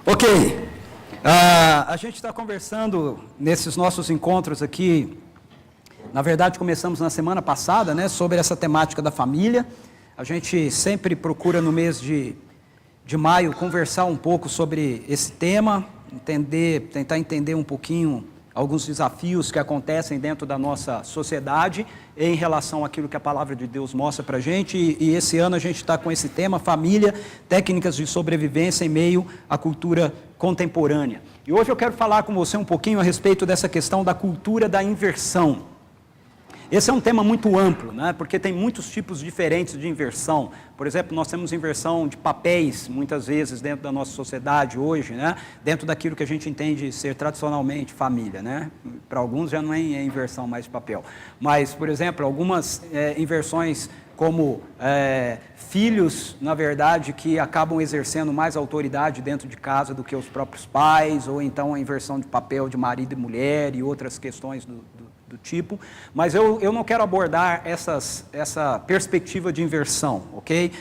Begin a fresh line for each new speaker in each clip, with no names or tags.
Ok, a gente está conversando nesses nossos encontros aqui, na verdade começamos na semana passada, né, sobre essa temática da família. A gente sempre procura no mês de maio conversar um pouco sobre esse tema, tentar entender um pouquinho alguns desafios que acontecem dentro da nossa sociedade em relação àquilo que a palavra de Deus mostra para a gente. E esse ano a gente está com esse tema, família, técnicas de sobrevivência em meio à cultura contemporânea. E hoje eu quero falar com você um pouquinho a respeito dessa questão da cultura da inversão. Esse é um tema muito amplo, né? Porque tem muitos tipos diferentes de inversão. Por exemplo, nós temos inversão de papéis, muitas vezes, dentro da nossa sociedade hoje, né? Dentro daquilo que a gente entende ser tradicionalmente família, né? Para alguns já não é inversão mais de papel. Mas, por exemplo, algumas inversões como filhos, na verdade, que acabam exercendo mais autoridade dentro de casa do que os próprios pais, ou então a inversão de papel de marido e mulher e outras questões do tipo, mas eu não quero abordar essa perspectiva de inversão, ok?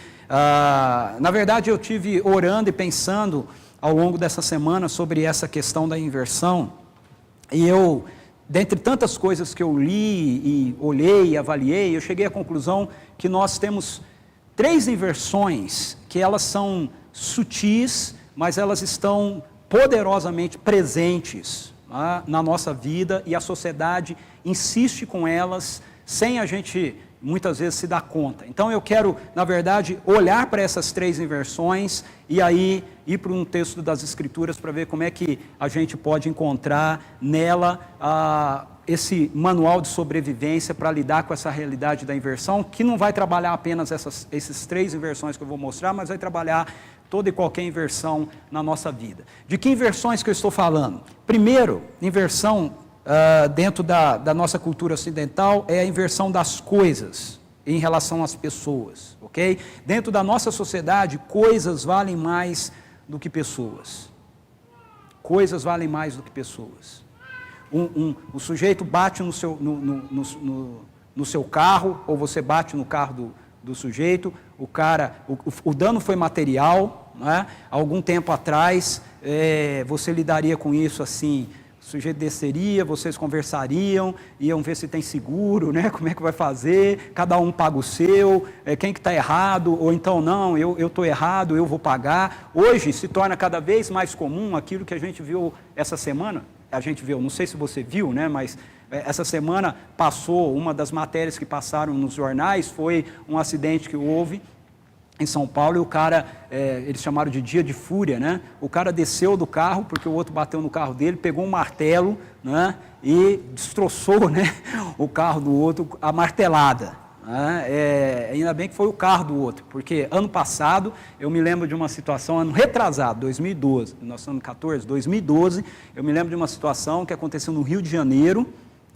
Na verdade, eu tive orando e pensando ao longo dessa semana sobre essa questão da inversão, e dentre tantas coisas que eu li e olhei e avaliei, eu cheguei à conclusão que nós temos 3 inversões que elas são sutis, mas elas estão poderosamente presentes na nossa vida, e a sociedade insiste com elas sem a gente muitas vezes se dar conta. Então eu quero, na verdade, olhar para essas 3 inversões e aí ir para um texto das Escrituras para ver como é que a gente pode encontrar nela esse manual de sobrevivência para lidar com essa realidade da inversão, que não vai trabalhar apenas esses 3 inversões que eu vou mostrar, mas vai trabalhar toda e qualquer inversão na nossa vida. De que inversões que eu estou falando? Primeiro, inversão dentro da nossa cultura ocidental é a inversão das coisas em relação às pessoas, ok? Dentro da nossa sociedade, coisas valem mais do que pessoas. Coisas valem mais do que pessoas. O sujeito bate no seu carro, ou você bate no carro do sujeito, o dano foi material, né? Algum tempo atrás, você lidaria com isso assim, o sujeito desceria, vocês conversariam, iam ver se tem seguro, né? Como é que vai fazer, cada um paga o seu, quem que está errado, ou então não, eu estou errado, eu vou pagar. Hoje se torna cada vez mais comum aquilo que a gente viu essa semana, não sei se você viu, né? Mas essa semana passou, uma das matérias que passaram nos jornais foi um acidente que houve em São Paulo, e o cara, eles chamaram de dia de fúria, né? O cara desceu do carro, porque o outro bateu no carro dele, pegou um martelo, né? E destroçou, né? O carro do outro, a martelada. Né? Ainda bem que foi o carro do outro, porque ano passado, eu me lembro de uma situação, ano retrasado, 2012, nós estamos em 14, 2012, eu me lembro de uma situação que aconteceu no Rio de Janeiro,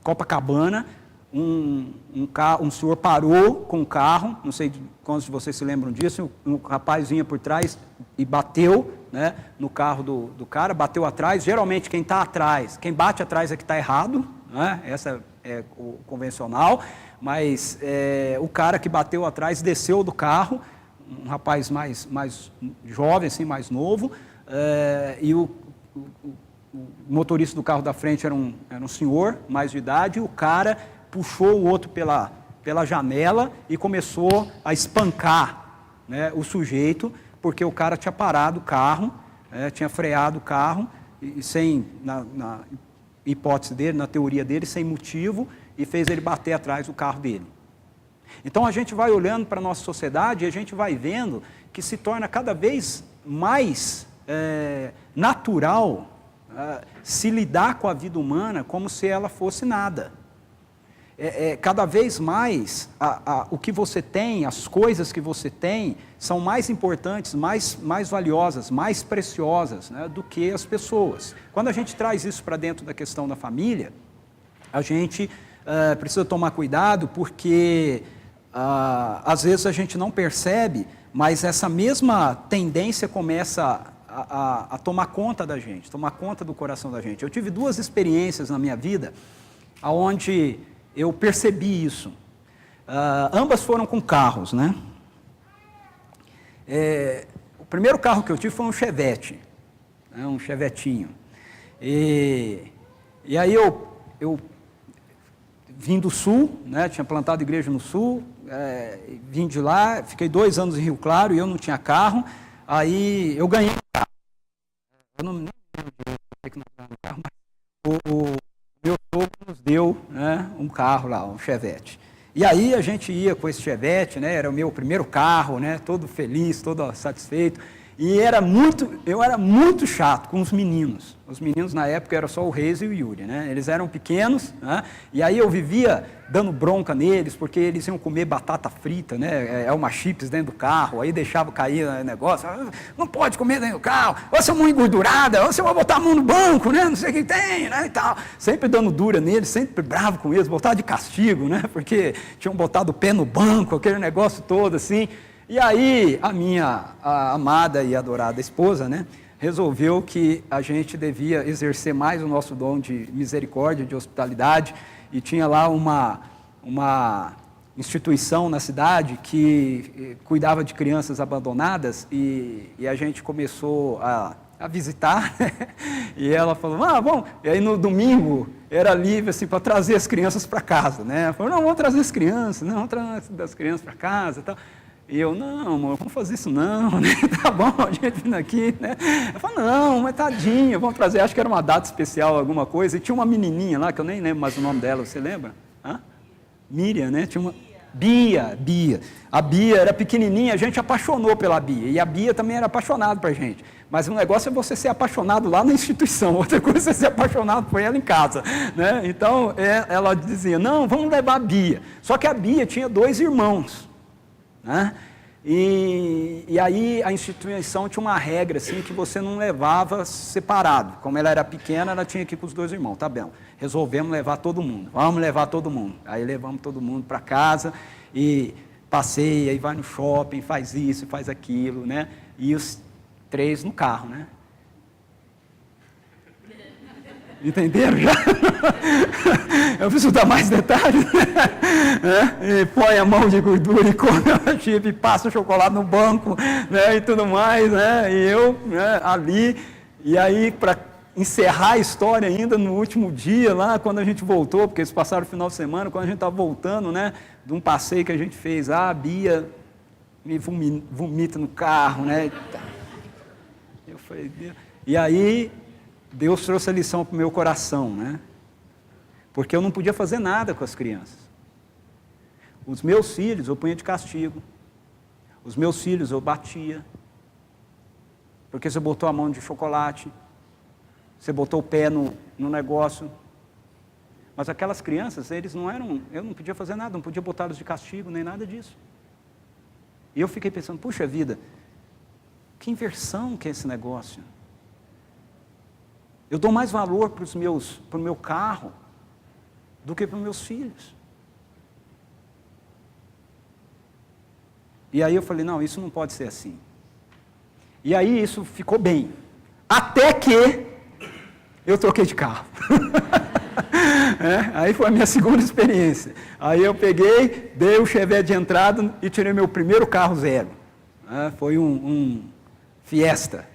Copacabana. Um senhor parou com o carro, não sei quantos de vocês se lembram disso, um rapaz vinha por trás e bateu, né, no carro do cara, bateu atrás. Geralmente quem está atrás, quem bate atrás é que está errado, né? Essa é o convencional, mas o cara que bateu atrás desceu do carro, um rapaz mais jovem, assim, mais novo, e o motorista do carro da frente era um senhor mais de idade, e o cara puxou o outro pela janela e começou a espancar, né, o sujeito, porque o cara tinha parado o carro, tinha freado o carro, e sem, na hipótese dele, na teoria dele, sem motivo, e fez ele bater atrás do carro dele. Então a gente vai olhando para a nossa sociedade e a gente vai vendo que se torna cada vez mais natural se lidar com a vida humana como se ela fosse nada. Cada vez mais o que você tem, as coisas que você tem, são mais importantes, mais valiosas, mais preciosas, né, do que as pessoas. Quando a gente traz isso para dentro da questão da família, a gente precisa tomar cuidado, porque às vezes a gente não percebe, mas essa mesma tendência começa a tomar conta da gente, tomar conta do coração da gente. Eu tive 2 experiências na minha vida, onde eu percebi isso. Ambas foram com carros, né? O primeiro carro que eu tive foi um Chevette. né, um chevetinho. E aí eu vim do Sul, né, tinha plantado igreja no Sul, vim de lá, fiquei 2 anos em Rio Claro e eu não tinha carro, aí eu ganhei um carro. Eu não lembro de que não ganhei um carro, mas o meu sogro nos deu, né, um carro lá, um Chevette. E aí a gente ia com esse Chevette, né, era o meu primeiro carro, né, todo feliz, todo satisfeito. E eu era muito chato com os meninos. Os meninos na época eram só o Reis e o Yuri, né? Eles eram pequenos, né? E aí eu vivia dando bronca neles, porque eles iam comer batata frita, né? Uma chips dentro do carro, aí deixava cair o negócio. Não pode comer dentro do carro, ou você é mão engordurada, ou você vai botar a mão no banco, né? Não sei o que tem, né? E tal. Sempre dando dura neles, sempre bravo com eles, botar de castigo, né? Porque tinham botado o pé no banco, aquele negócio todo assim. E aí, a minha amada e adorada esposa, né, resolveu que a gente devia exercer mais o nosso dom de misericórdia, de hospitalidade, e tinha lá uma instituição na cidade que cuidava de crianças abandonadas, e a gente começou a visitar, né? E ela falou, bom, e aí no domingo era livre assim, para trazer as crianças para casa, né? Ela falou, não, vamos trazer as crianças, não, vamos trazer as crianças para casa e tal. E eu, não, amor, vamos fazer isso não, né? Tá bom, a gente vindo aqui, né? Ela falou, não, mas tadinha, vamos trazer, acho que era uma data especial, alguma coisa, e tinha uma menininha lá, que eu nem lembro mais o nome dela, você lembra? Miriam, né? Tinha uma... Bia. A Bia era pequenininha, a gente apaixonou pela Bia, e a Bia também era apaixonada pra gente. Mas o negócio é você ser apaixonado lá na instituição, outra coisa é ser apaixonado por ela em casa, né? Então, ela dizia, não, vamos levar a Bia. Só que a Bia tinha 2 irmãos, né? E aí a instituição tinha uma regra assim, que você não levava separado. Como ela era pequena, ela tinha que ir com os 2 irmãos. Tá bem, resolvemos levar todo mundo. Vamos levar todo mundo. Aí levamos todo mundo para casa e passeia, e vai no shopping, faz isso, faz aquilo, né? E os 3 no carro, né? Entenderam já? Eu preciso dar mais detalhes, né? E põe a mão de gordura e come a chip, e passa o chocolate no banco, né? E tudo mais, né? E eu, né, ali, e aí para encerrar a história ainda no último dia lá, quando a gente voltou, porque eles passaram o final de semana, quando a gente estava voltando, né, de um passeio que a gente fez, a Bia me vomita no carro, né? Eu falei, Deus. E aí Deus trouxe a lição para o meu coração, né? Porque eu não podia fazer nada com as crianças. Os meus filhos eu punha de castigo. Os meus filhos eu batia. Porque você botou a mão de chocolate. Você botou o pé no negócio. Mas aquelas crianças, eles não eram... Eu não podia fazer nada, não podia botá-los de castigo, nem nada disso. E eu fiquei pensando, puxa vida, que inversão que é esse negócio. Eu dou mais valor para o meu carro do que para os meus filhos. E aí eu falei, não, isso não pode ser assim. E aí isso ficou bem. Até que eu troquei de carro. Aí foi a minha segunda experiência. Aí eu peguei, dei o Chevette de entrada e tirei meu primeiro carro zero. Foi um Fiesta.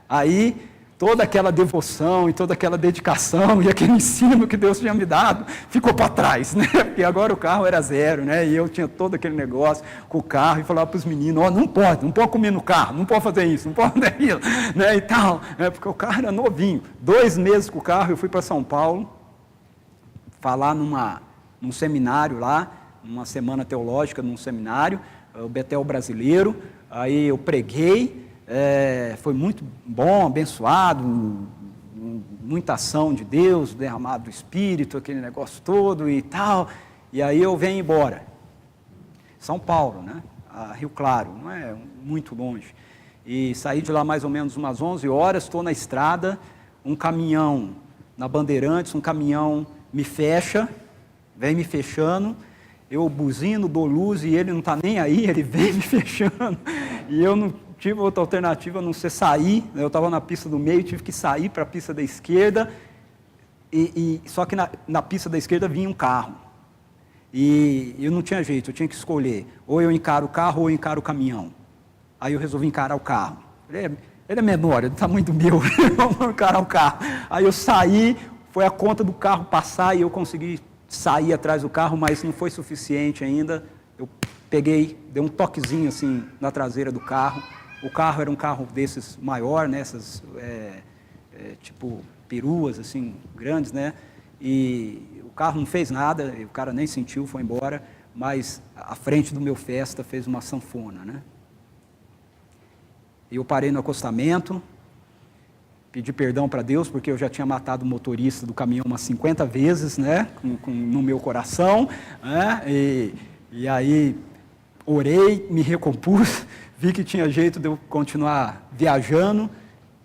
Aí toda aquela devoção e toda aquela dedicação e aquele ensino que Deus tinha me dado ficou para trás, né? Porque agora o carro era zero, né? E eu tinha todo aquele negócio com o carro e falava para os meninos, não pode comer no carro, não pode fazer isso, não pode fazer aquilo, né? E tal, porque o carro era novinho. 2 meses com o carro, eu fui para São Paulo falar num seminário lá, numa semana teológica, num seminário, o Betel Brasileiro. Aí eu preguei. Foi muito bom, abençoado, muita ação de Deus, derramado do Espírito, aquele negócio todo e tal. E aí eu venho embora. São Paulo, né? A Rio Claro, não é muito longe. E saí de lá mais ou menos umas 11 horas, estou na estrada, um caminhão na Bandeirantes, um caminhão me fecha, vem me fechando, eu buzino, dou luz e ele não está nem aí, ele vem me fechando. E eu não tive outra alternativa a não ser sair, eu estava na pista do meio, tive que sair para a pista da esquerda, só que na pista da esquerda vinha um carro, e eu não tinha jeito, eu tinha que escolher, ou eu encaro o carro ou eu encaro o caminhão. Aí eu resolvi encarar o carro. Falei, Ele é menor, ele do tamanho do meu, vamos encarar o carro. Aí eu saí, foi a conta do carro passar e eu consegui sair atrás do carro, mas não foi suficiente ainda. Eu peguei, dei um toquezinho assim na traseira do carro. O carro era um carro desses maior, né, essas tipo peruas assim, grandes, né? E o carro não fez nada, o cara nem sentiu, foi embora, mas a frente do meu Fiesta fez uma sanfona, né? Eu parei no acostamento, pedi perdão para Deus, porque eu já tinha matado o motorista do caminhão umas 50 vezes, né, no meu coração, né, e aí orei, me recompus, vi que tinha jeito de eu continuar viajando,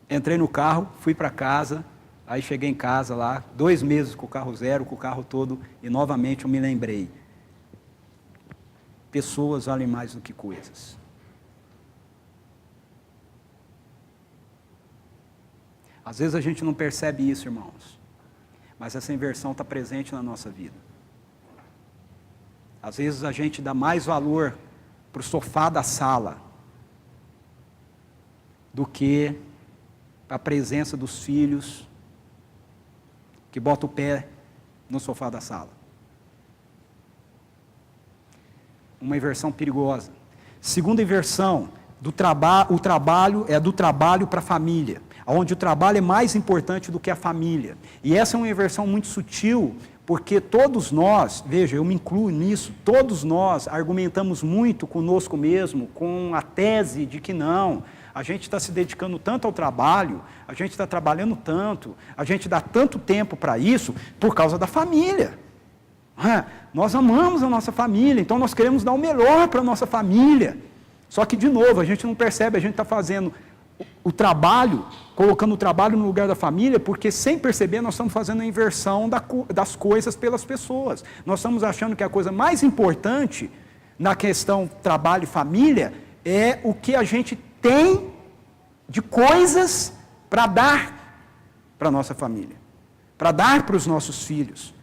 entrei no carro, fui para casa, aí cheguei em casa lá, 2 meses com o carro zero, com o carro todo, e novamente eu me lembrei, pessoas valem mais do que coisas. Às vezes a gente não percebe isso, irmãos, mas essa inversão está presente na nossa vida. Às vezes a gente dá mais valor para o sofá da sala do que para a presença dos filhos que botam o pé no sofá da sala. Uma inversão perigosa. Segunda inversão, o trabalho é do trabalho para a família, onde o trabalho é mais importante do que a família. E essa é uma inversão muito sutil, porque todos nós, veja, eu me incluo nisso, todos nós argumentamos muito conosco mesmo, com a tese de que não, a gente está se dedicando tanto ao trabalho, a gente está trabalhando tanto, a gente dá tanto tempo para isso, por causa da família. Nós amamos a nossa família, então nós queremos dar o melhor para a nossa família. Só que, de novo, a gente não percebe, a gente está fazendo o trabalho, colocando o trabalho no lugar da família, porque sem perceber nós estamos fazendo a inversão das coisas pelas pessoas. Nós estamos achando que a coisa mais importante na questão trabalho e família é o que a gente tem de coisas para dar para a nossa família, para dar para os nossos filhos,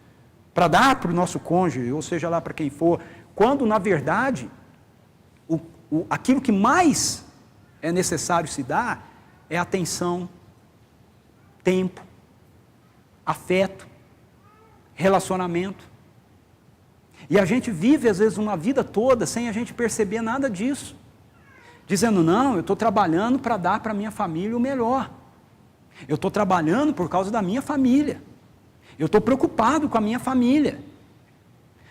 para dar para o nosso cônjuge, ou seja lá para quem for, quando na verdade aquilo que mais é necessário se dar é atenção, tempo, afeto, relacionamento. E a gente vive às vezes uma vida toda sem a gente perceber nada disso. Dizendo, não, eu estou trabalhando para dar para a minha família o melhor. Eu estou trabalhando por causa da minha família. Eu estou preocupado com a minha família.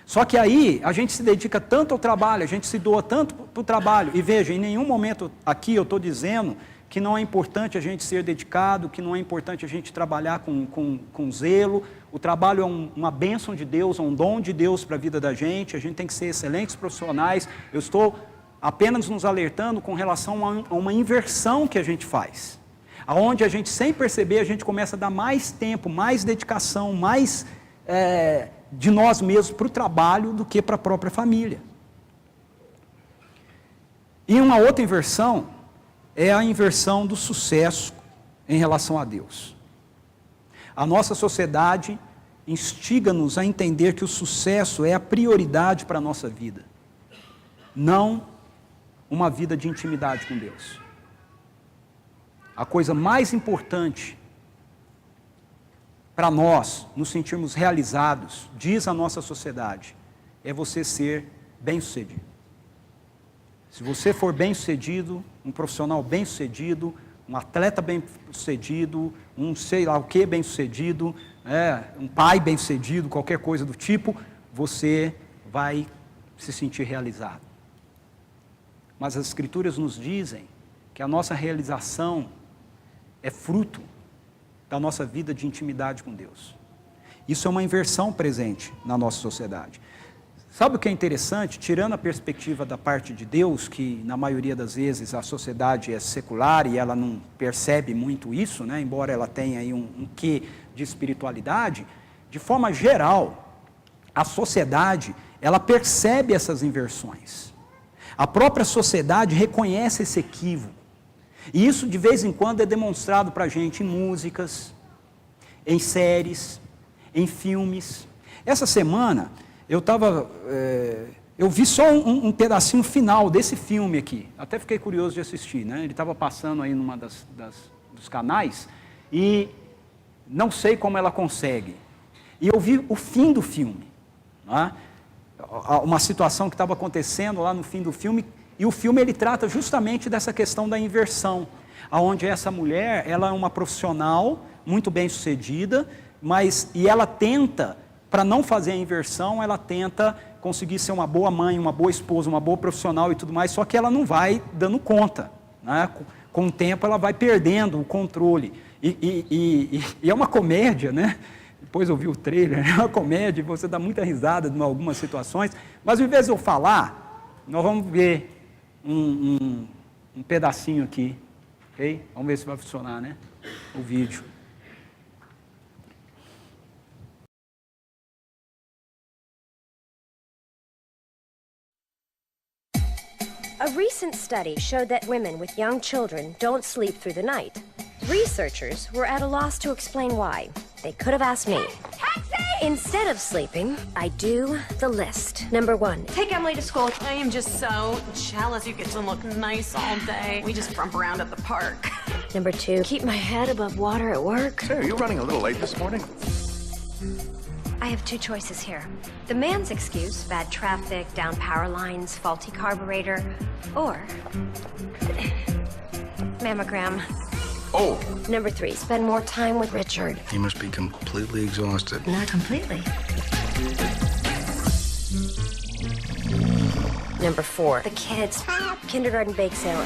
Só que aí a gente se dedica tanto ao trabalho, a gente se doa tanto para o trabalho. E veja, em nenhum momento aqui eu estou dizendo que não é importante a gente ser dedicado, que não é importante a gente trabalhar com zelo. O trabalho é uma bênção de Deus, é um dom de Deus para a vida da gente. A gente tem que ser excelentes profissionais. Eu estou apenas nos alertando com relação a uma inversão que a gente faz. Onde a gente, sem perceber, a gente começa a dar mais tempo, mais dedicação, mais de nós mesmos para o trabalho do que para a própria família. E uma outra inversão é a inversão do sucesso em relação a Deus. A nossa sociedade instiga-nos a entender que o sucesso é a prioridade para a nossa vida, não uma vida de intimidade com Deus. A coisa mais importante para nós nos sentirmos realizados, diz a nossa sociedade, é você ser bem-sucedido. Se você for bem-sucedido, um profissional bem-sucedido, um atleta bem-sucedido, um sei lá o que bem-sucedido, um pai bem-sucedido, qualquer coisa do tipo, você vai se sentir realizado. Mas as Escrituras nos dizem que a nossa realização é fruto da nossa vida de intimidade com Deus. Isso é uma inversão presente na nossa sociedade. Sabe o que é interessante? Tirando a perspectiva da parte de Deus, que na maioria das vezes a sociedade é secular e ela não percebe muito isso, né? Embora ela tenha aí um quê de espiritualidade, de forma geral, a sociedade, ela percebe essas inversões. A própria sociedade reconhece esse equívoco. E isso de vez em quando é demonstrado para a gente em músicas, em séries, em filmes. Essa semana eu eu vi só um pedacinho final desse filme aqui. Até fiquei curioso de assistir, né? Ele estava passando aí numa dos canais e não sei como ela consegue. E eu vi o fim do filme, né? Uma situação que estava acontecendo lá no fim do filme, e o filme ele trata justamente dessa questão da inversão, onde essa mulher, ela é uma profissional muito bem sucedida, e ela tenta, para não fazer a inversão, ela tenta conseguir ser uma boa mãe, uma boa esposa, uma boa profissional e tudo mais, só que ela não vai dando conta, né? Com o tempo ela vai perdendo o controle, e é uma comédia, né? Depois eu vi o trailer, é uma comédia, você dá muita risada em algumas situações, mas ao invés de eu falar, nós vamos ver um pedacinho aqui, ok? Vamos ver se vai funcionar, né? O vídeo.
A recent study showed that women with young children don't sleep through the night. Researchers were at a loss to explain why. They could have asked me. Taxi! Instead of sleeping, I do the list. Number 1.
Take Emily to school. I am just so jealous you get to look nice all day. We just romp around at the park.
Number 2. Keep my head above water at work.
Say, are you running a little late this morning?
I have 2 choices here. The man's excuse, bad traffic, down power lines, faulty carburetor, or mammogram.
Oh.
Number 3, spend more time with Richard.
You must be completely exhausted.
Not completely. Number 4, the kids, kindergarten bake sale,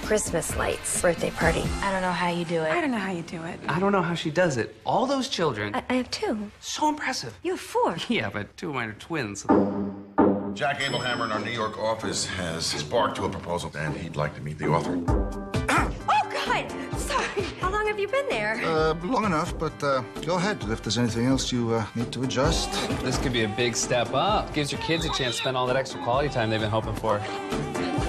Christmas lights, birthday party.
I don't know how you do it.
I don't know how you do it.
I don't know how she does it. All those children.
I have 2.
So impressive.
You have 4.
Yeah, but 2 of mine are twins.
Jack Abelhammer in our New York office has sparked to a proposal, and he'd like to meet the author.
Oh, God! Sorry. How long have you been there?
Long enough, but go ahead if there's anything else you need to adjust.
This could be a big step up. Gives your kids a chance to spend all that extra quality time they've been hoping for.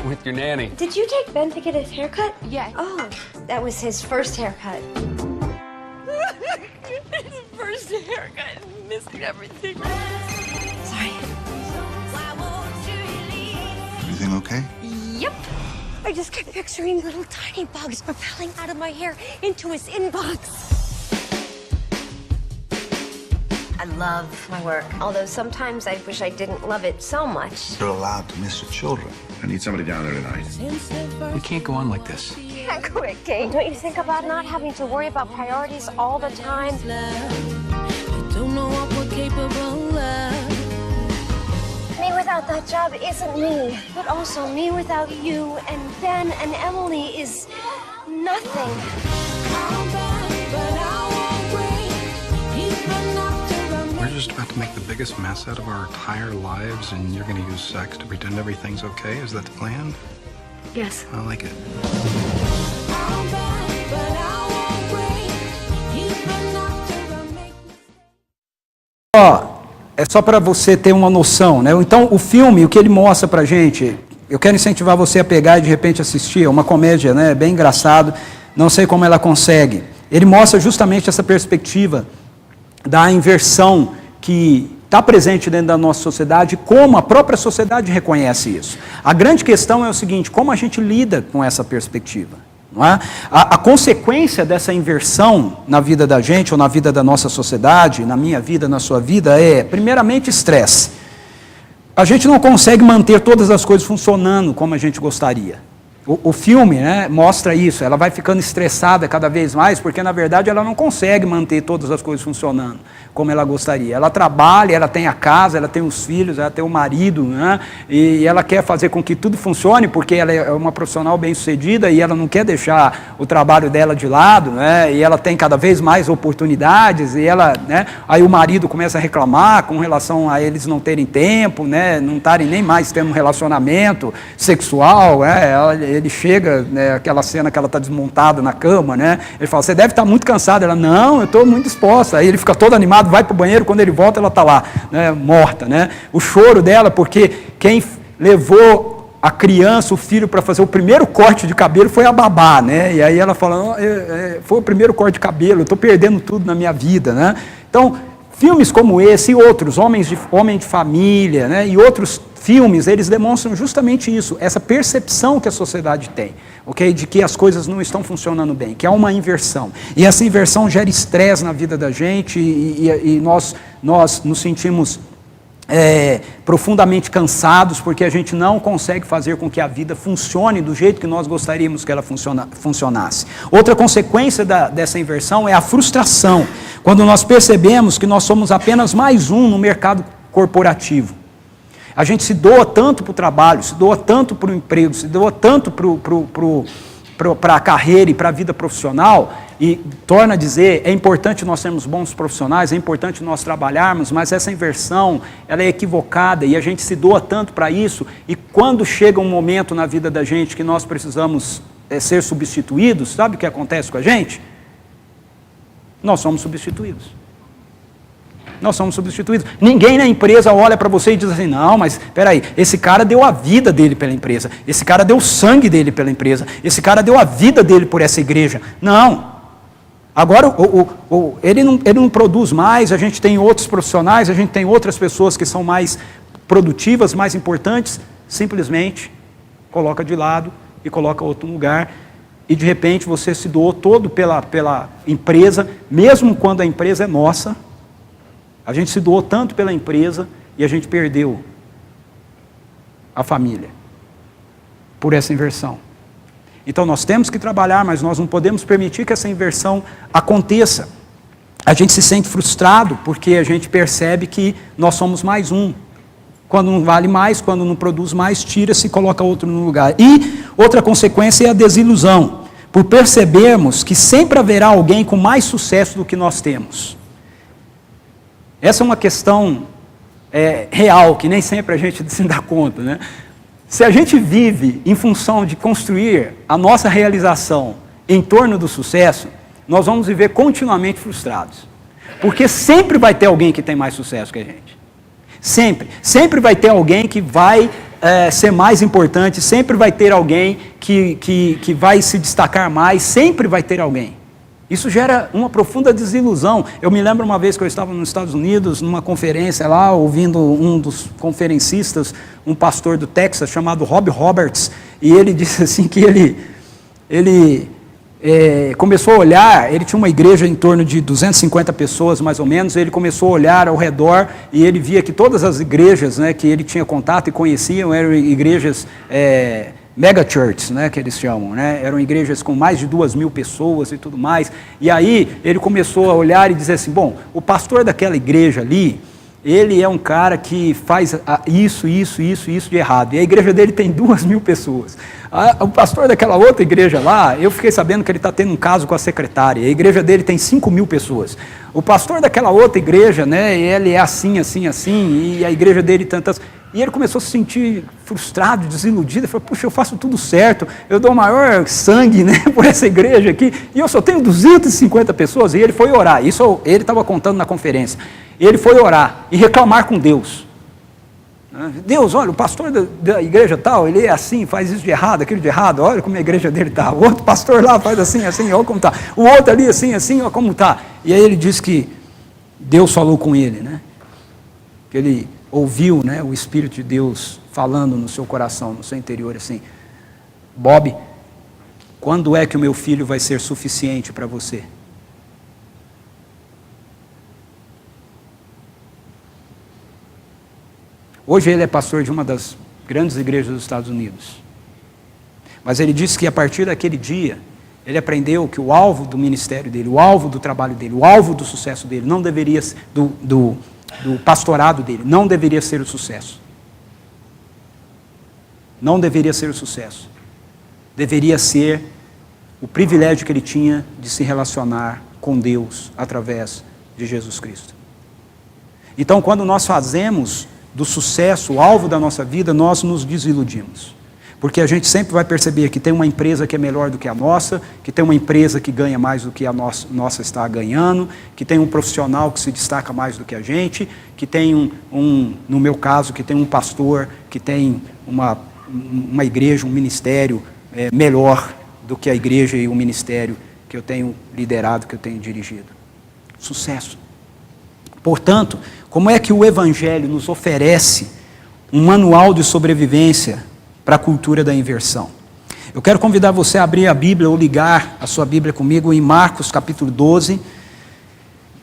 With your nanny.
Did you take Ben to get his haircut?
Yeah.
Oh, that was his first haircut.
His first haircut. Missing everything.
Sorry.
Everything okay?
Yep. I just kept picturing little tiny bugs propelling out of my hair into his inbox. I love my work, although sometimes I wish I didn't love it so much.
You're allowed to miss your children.
I need somebody down there tonight.
We can't go on like this.
Yeah, quit, Kate. Don't you think about not having to worry about priorities all the time? Me without that job isn't me, but also me without you and Ben and Emily is nothing.
We're just about to make the biggest mess out of our entire lives, and you're going to use sex to pretend everything's okay? Is that the plan?
Yes.
I like it.
É só para você ter uma noção, né? Então, o filme, o que ele mostra pra gente, eu quero incentivar você a pegar e de repente assistir, é uma comédia, né? Bem engraçado, não sei como ela consegue. Ele mostra justamente essa perspectiva da inversão que está presente dentro da nossa sociedade, como a própria sociedade reconhece isso. A grande questão é o seguinte, como a gente lida com essa perspectiva? Não é? A consequência dessa inversão na vida da gente, ou na vida da nossa sociedade, na minha vida, na sua vida, é, primeiramente, estresse. A gente não consegue manter todas as coisas funcionando como a gente gostaria. O filme, né, mostra isso, ela vai ficando estressada cada vez mais, porque na verdade ela não consegue manter todas as coisas funcionando como ela gostaria. Ela trabalha, ela tem a casa, ela tem os filhos, ela tem o marido, né, e ela quer fazer com que tudo funcione, porque ela é uma profissional bem-sucedida e ela não quer deixar o trabalho dela de lado, né, e ela tem cada vez mais oportunidades, e ela, né, aí o marido começa a reclamar com relação a eles não terem tempo, né, não estarem nem mais tendo um relacionamento sexual, né, ele chega, né, aquela cena que ela está desmontada na cama, né, ele fala, você deve estar muito cansada. Ela, não, eu estou muito disposta. Aí ele fica todo animado, vai para o banheiro, quando ele volta ela está lá, né, morta, né. O choro dela, porque quem levou a criança, o filho, para fazer o primeiro corte de cabelo foi a babá, né, e aí ela fala, foi o primeiro corte de cabelo, eu estou perdendo tudo na minha vida, né. Então, Filmes como esse e outros, Homem de Família, né, e outros filmes, eles demonstram justamente isso, essa percepção que a sociedade tem, ok? De que as coisas não estão funcionando bem, que há uma inversão. E essa inversão gera estresse na vida da gente e nós nos sentimos profundamente cansados porque a gente não consegue fazer com que a vida funcione do jeito que nós gostaríamos que ela funcionasse. Outra consequência dessa inversão é a frustração, quando nós percebemos que nós somos apenas mais um no mercado corporativo. A gente se doa tanto para o trabalho, se doa tanto para o emprego, se doa tanto para a carreira e para a vida profissional, e torna a dizer, é importante nós sermos bons profissionais, é importante nós trabalharmos, mas essa inversão, ela é equivocada e a gente se doa tanto para isso, e quando chega um momento na vida da gente que nós precisamos ser substituídos, sabe o que acontece com a gente? Nós somos substituídos. Nós somos substituídos. Ninguém na empresa olha para você e diz assim, não, mas espera aí, esse cara deu a vida dele pela empresa, esse cara deu o sangue dele pela empresa, esse cara deu a vida dele por essa igreja. Não. Agora, ele não produz mais, a gente tem outros profissionais, a gente tem outras pessoas que são mais produtivas, mais importantes, simplesmente coloca de lado e coloca outro lugar, e de repente você se doou todo pela empresa, mesmo quando a empresa é nossa. A gente se doou tanto pela empresa e a gente perdeu a família por essa inversão. Então nós temos que trabalhar, mas nós não podemos permitir que essa inversão aconteça. A gente se sente frustrado porque a gente percebe que nós somos mais um. Quando não vale mais, quando não produz mais, tira-se e coloca outro no lugar. E outra consequência é a desilusão, por percebermos que sempre haverá alguém com mais sucesso do que nós temos. Essa é uma questão real, que nem sempre a gente se dá conta, né? Se a gente vive em função de construir a nossa realização em torno do sucesso, nós vamos viver continuamente frustrados. Porque sempre vai ter alguém que tem mais sucesso que a gente. Sempre. Sempre vai ter alguém que vai ser mais importante, sempre vai ter alguém que vai se destacar mais, sempre vai ter alguém. Isso gera uma profunda desilusão. Eu me lembro uma vez que eu estava nos Estados Unidos, numa conferência lá, ouvindo um dos conferencistas, um pastor do Texas, chamado Rob Roberts, e ele disse assim que ele começou a olhar, ele tinha uma igreja em torno de 250 pessoas, mais ou menos, ele começou a olhar ao redor, e ele via que todas as igrejas, né, que ele tinha contato e conheciam, eram igrejas mega churches, né, que eles chamam, né? Eram igrejas com mais de 2.000 pessoas e tudo mais. E aí ele começou a olhar e dizer assim, bom, o pastor daquela igreja ali, ele é um cara que faz isso de errado. E a igreja dele tem 2.000 pessoas. O pastor daquela outra igreja lá, eu fiquei sabendo que ele está tendo um caso com a secretária. A igreja dele tem 5.000 pessoas. O pastor daquela outra igreja, né, ele é assim, e a igreja dele tantas... E ele começou a se sentir frustrado, desiludido. Ele falou, puxa, eu faço tudo certo, eu dou o maior sangue, né, por essa igreja aqui, e eu só tenho 250 pessoas. E ele foi orar, isso ele estava contando na conferência. Ele foi orar e reclamar com Deus. Deus, olha, o pastor da igreja tal, ele é assim, faz isso de errado, aquilo de errado, olha como a igreja dele está. O outro pastor lá faz assim, olha como está. O outro ali assim, olha como está. E aí ele disse que Deus falou com ele, né, que ele ouviu, né, o Espírito de Deus falando no seu coração, no seu interior, assim, Bob, quando é que o meu filho vai ser suficiente para você? Hoje ele é pastor de uma das grandes igrejas dos Estados Unidos. Mas ele disse que a partir daquele dia, ele aprendeu que o alvo do ministério dele, o alvo do trabalho dele, o alvo do sucesso dele, não deveria ser do pastorado dele, não deveria ser o sucesso. Não deveria ser o sucesso. Deveria ser o privilégio que ele tinha de se relacionar com Deus através de Jesus Cristo. Então, quando nós fazemos do sucesso o alvo da nossa vida, nós nos desiludimos. Porque a gente sempre vai perceber que tem uma empresa que é melhor do que a nossa, que tem uma empresa que ganha mais do que a nossa está ganhando, que tem um profissional que se destaca mais do que a gente, que tem no meu caso, que tem um pastor, que tem uma igreja, um ministério melhor do que a igreja e o ministério que eu tenho liderado, que eu tenho dirigido. Sucesso. Portanto, como é que o Evangelho nos oferece um manual de sobrevivência para a cultura da inversão? Eu quero convidar você a abrir a Bíblia ou ligar a sua Bíblia comigo em Marcos capítulo 12.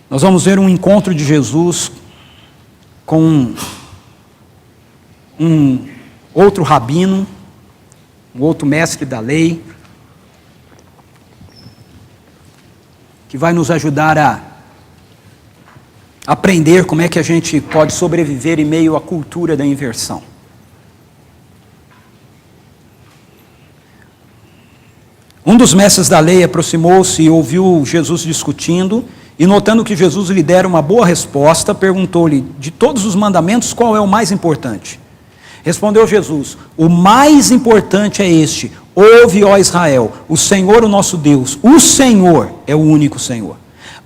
Nós vamos ver um encontro de Jesus com um outro rabino, um outro mestre da lei, que vai nos ajudar a aprender como é que a gente pode sobreviver em meio à cultura da inversão. Um dos mestres da lei aproximou-se e ouviu Jesus discutindo, e notando que Jesus lhe dera uma boa resposta, perguntou-lhe: de todos os mandamentos, qual é o mais importante? Respondeu Jesus: o mais importante é este: ouve, ó Israel, o Senhor, o nosso Deus, o Senhor é o único Senhor.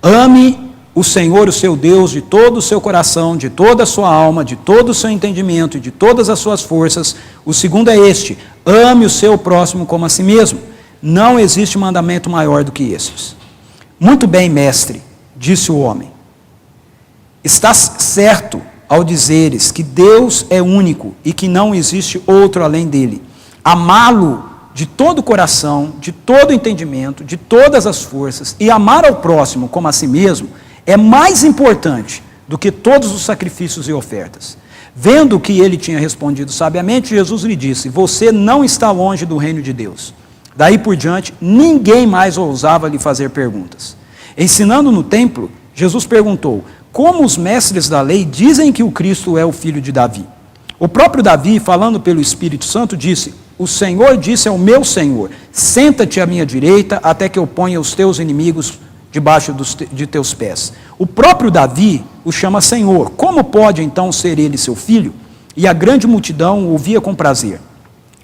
Ame o Senhor, o seu Deus, de todo o seu coração, de toda a sua alma, de todo o seu entendimento e de todas as suas forças. O segundo é este: ame o seu próximo como a si mesmo. Não existe mandamento maior do que estes. Muito bem, mestre, disse o homem. Estás certo ao dizeres que Deus é único e que não existe outro além dele. Amá-lo de todo o coração, de todo o entendimento, de todas as forças, e amar ao próximo como a si mesmo, é mais importante do que todos os sacrifícios e ofertas. Vendo que ele tinha respondido sabiamente, Jesus lhe disse: você não está longe do reino de Deus. Daí por diante, ninguém mais ousava lhe fazer perguntas. Ensinando no templo, Jesus perguntou: como os mestres da lei dizem que o Cristo é o filho de Davi? O próprio Davi, falando pelo Espírito Santo, disse: o Senhor disse ao meu Senhor: senta-te à minha direita, até que eu ponha os teus inimigos debaixo de teus pés. O próprio Davi o chama Senhor. Como pode então ser ele seu filho? E a grande multidão o ouvia com prazer.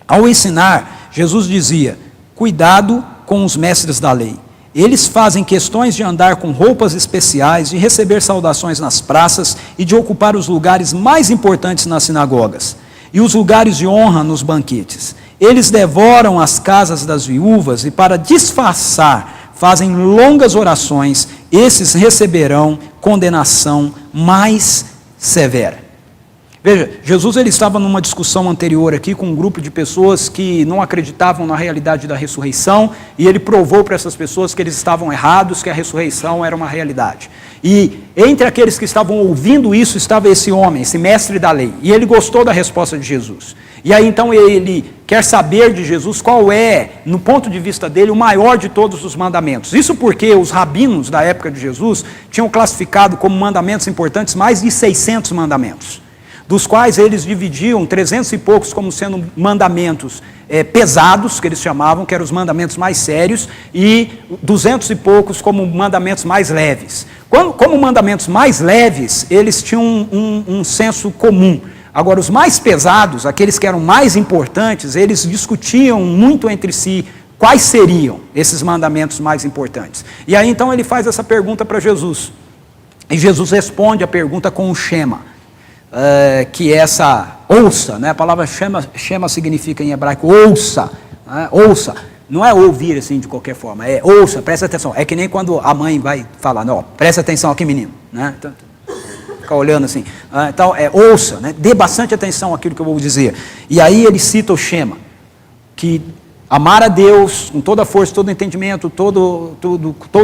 Ao ensinar, Jesus dizia: cuidado com os mestres da lei. Eles fazem questões de andar com roupas especiais, de receber saudações nas praças e de ocupar os lugares mais importantes nas sinagogas e os lugares de honra nos banquetes. Eles devoram as casas das viúvas e, para disfarçar, fazem longas orações. Esses receberão condenação mais severa. Veja, Jesus ele estava numa discussão anterior aqui com um grupo de pessoas que não acreditavam na realidade da ressurreição, e ele provou para essas pessoas que eles estavam errados, que a ressurreição era uma realidade. E entre aqueles que estavam ouvindo isso estava esse homem, esse mestre da lei, e ele gostou da resposta de Jesus. E aí então ele quer saber de Jesus qual é, no ponto de vista dele, o maior de todos os mandamentos. Isso porque os rabinos da época de Jesus tinham classificado como mandamentos importantes mais de 600 mandamentos, dos quais eles dividiam 300 e poucos como sendo mandamentos pesados, que eles chamavam, que eram os mandamentos mais sérios, e 200 e poucos como mandamentos mais leves. Como mandamentos mais leves, eles tinham um senso comum. Agora, os mais pesados, aqueles que eram mais importantes, eles discutiam muito entre si quais seriam esses mandamentos mais importantes. E aí, então, ele faz essa pergunta para Jesus. E Jesus responde a pergunta com um shema, que é essa ouça, né? A palavra shema significa em hebraico ouça, né? Ouça. Não é ouvir assim de qualquer forma, é ouça, presta atenção. É que nem quando a mãe vai falar: não, presta atenção aqui, menino, né? Então, fica olhando assim. Então, ouça, né? Dê bastante atenção àquilo que eu vou dizer. E aí ele cita o shema, que amar a Deus com toda a força, todo o entendimento, todo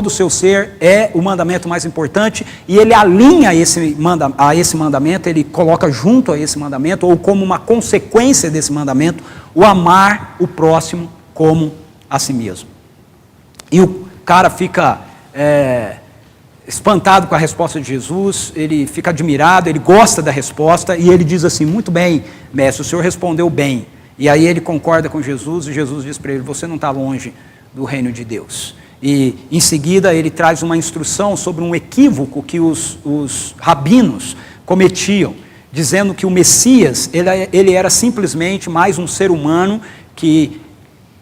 o seu ser é o mandamento mais importante, e ele alinha a esse mandamento, ele coloca junto a esse mandamento, ou como uma consequência desse mandamento, o amar o próximo como a si mesmo. E o cara fica espantado com a resposta de Jesus, ele fica admirado, ele gosta da resposta, e ele diz assim: muito bem, mestre, o senhor respondeu bem. E aí ele concorda com Jesus, e Jesus diz para ele: você não está longe do reino de Deus. E em seguida ele traz uma instrução sobre um equívoco que os rabinos cometiam, dizendo que o Messias, ele era simplesmente mais um ser humano que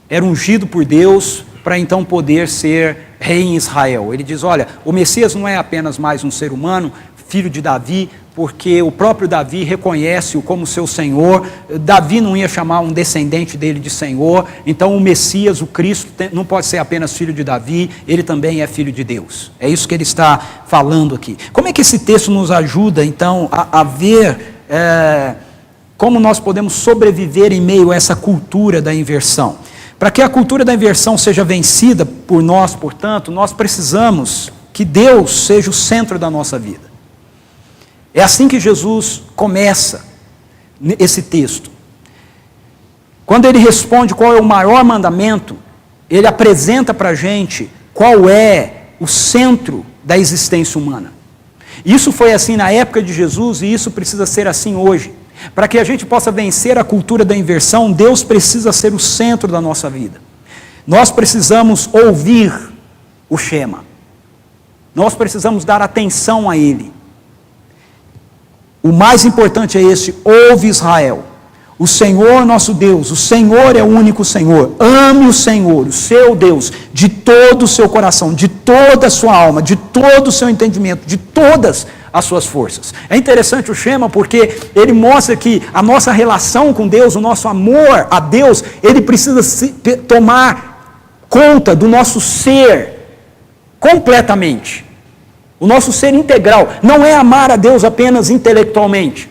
era ungido por Deus para então poder ser rei em Israel. Ele diz: olha, o Messias não é apenas mais um ser humano, filho de Davi, porque o próprio Davi reconhece-o como seu Senhor. Davi não ia chamar um descendente dele de Senhor, então o Messias, o Cristo, não pode ser apenas filho de Davi, ele também é filho de Deus. É isso que ele está falando aqui. Como é que esse texto nos ajuda, então, a ver como nós podemos sobreviver em meio a essa cultura da inversão? Para que a cultura da inversão seja vencida por nós, portanto, nós precisamos que Deus seja o centro da nossa vida. É assim que Jesus começa esse texto. Quando ele responde qual é o maior mandamento, ele apresenta para a gente qual é o centro da existência humana. Isso foi assim na época de Jesus e isso precisa ser assim hoje. Para que a gente possa vencer a cultura da inversão, Deus precisa ser o centro da nossa vida. Nós precisamos ouvir o Shema. Nós precisamos dar atenção a ele. O mais importante é esse: ouve Israel, o Senhor nosso Deus, o Senhor é o único Senhor. Ame o Senhor, o seu Deus, de todo o seu coração, de toda a sua alma, de todo o seu entendimento, de todas as suas forças. É interessante o Shema porque ele mostra que a nossa relação com Deus, o nosso amor a Deus, ele precisa tomar conta do nosso ser completamente. O nosso ser integral não é amar a Deus apenas intelectualmente.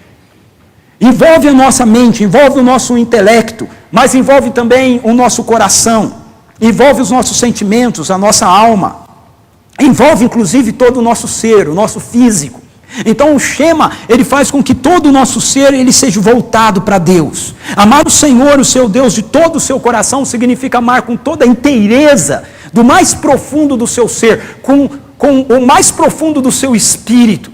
Envolve a nossa mente, envolve o nosso intelecto, mas envolve também o nosso coração, envolve os nossos sentimentos, a nossa alma, envolve inclusive todo o nosso ser, o nosso físico. Então o Shema, ele faz com que todo o nosso ser ele seja voltado para Deus. Amar o Senhor, o seu Deus, de todo o seu coração significa amar com toda a inteireza, do mais profundo do seu ser, com o mais profundo do seu espírito.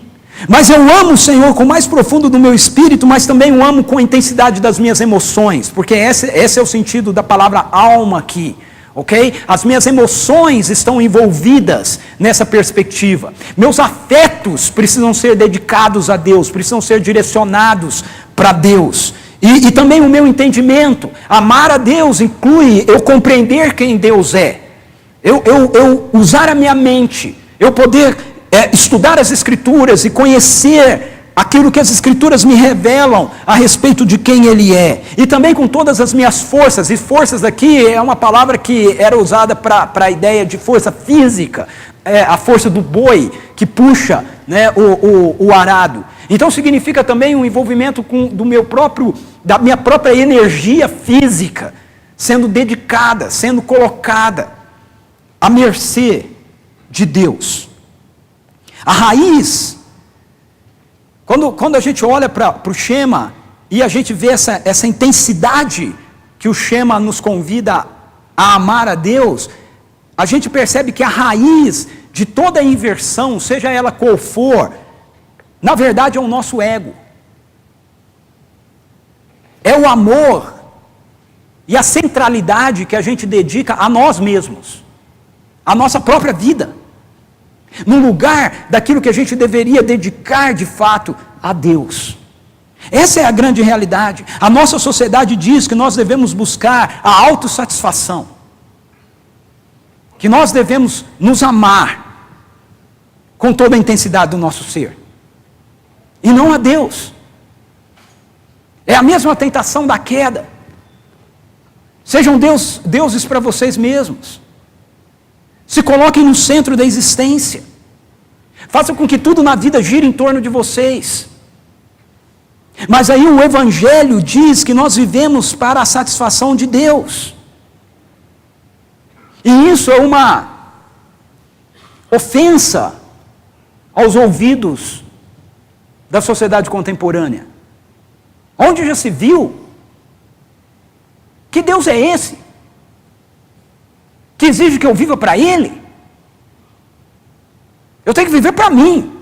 Mas eu amo o Senhor com o mais profundo do meu espírito, mas também o amo com a intensidade das minhas emoções, porque esse é o sentido da palavra alma aqui, ok? As minhas emoções estão envolvidas nessa perspectiva. Meus afetos precisam ser dedicados a Deus, precisam ser direcionados para Deus. E também o meu entendimento. Amar a Deus inclui eu compreender quem Deus é. Eu usar a minha mente, eu poder estudar as Escrituras e conhecer aquilo que as Escrituras me revelam a respeito de quem Ele é. E também com todas as minhas forças, e forças aqui é uma palavra que era usada para a ideia de força física, a força do boi que puxa, né, o arado. Então significa também um envolvimento da minha própria energia física, sendo dedicada, sendo colocada à mercê de Deus. A raiz, quando a gente olha para o Shema e a gente vê essa intensidade que o Shema nos convida a amar a Deus, a gente percebe que a raiz de toda a inversão, seja ela qual for, na verdade é o nosso ego. É o amor e a centralidade que a gente dedica a nós mesmos, a nossa própria vida, no lugar daquilo que a gente deveria dedicar de fato a Deus. Essa é a grande realidade. A nossa sociedade diz que nós devemos buscar a autossatisfação, que nós devemos nos amar com toda a intensidade do nosso ser, e não a Deus. É a mesma tentação da queda. Sejam deuses para vocês mesmos. Se coloquem no centro da existência. Façam com que tudo na vida gire em torno de vocês. Mas aí o Evangelho diz que nós vivemos para a satisfação de Deus. E isso é uma ofensa aos ouvidos da sociedade contemporânea. Onde já se viu? Que Deus é esse? Que exige que eu viva para Ele? Eu tenho que viver para mim.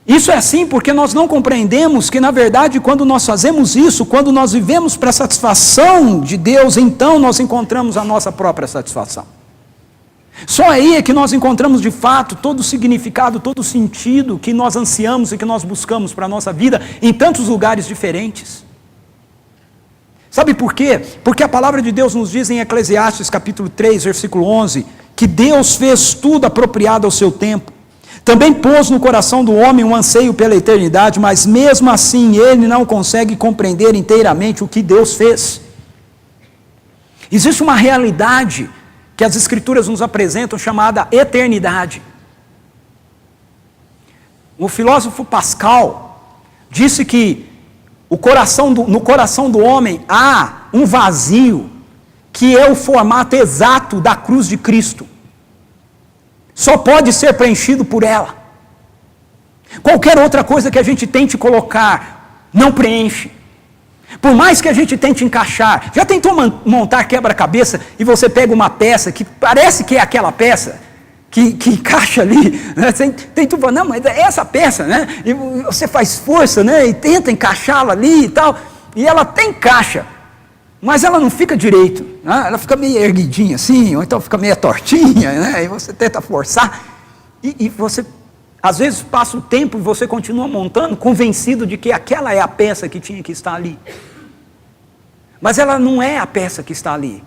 Isso é assim porque nós não compreendemos que, na verdade, quando nós fazemos isso, quando nós vivemos para a satisfação de Deus, então nós encontramos a nossa própria satisfação. Só aí é que nós encontramos de fato todo o significado, todo o sentido que nós ansiamos e que nós buscamos para a nossa vida em tantos lugares diferentes. Sabe por quê? Porque a palavra de Deus nos diz em Eclesiastes capítulo 3, versículo 11, que Deus fez tudo apropriado ao seu tempo. Também pôs no coração do homem um anseio pela eternidade, mas mesmo assim ele não consegue compreender inteiramente o que Deus fez. Existe uma realidade que as Escrituras nos apresentam chamada eternidade. O filósofo Pascal disse que no coração do homem há um vazio que é o formato exato da cruz de Cristo. Só pode ser preenchido por ela. Qualquer outra coisa que a gente tente colocar não preenche. Por mais que a gente tente encaixar. Já tentou montar quebra-cabeça e você pega uma peça que parece que é aquela peça que encaixa ali, né? Tem tu fala, não, mas é essa peça, né? E você faz força, né? E tenta encaixá-la ali e tal, e ela até encaixa, mas ela não fica direito, né? Ela fica meio erguidinha assim, ou então fica meio tortinha, né? E você tenta forçar, e você, às vezes passa o tempo e você continua montando, convencido de que aquela é a peça que tinha que estar ali, mas ela não é a peça que está ali.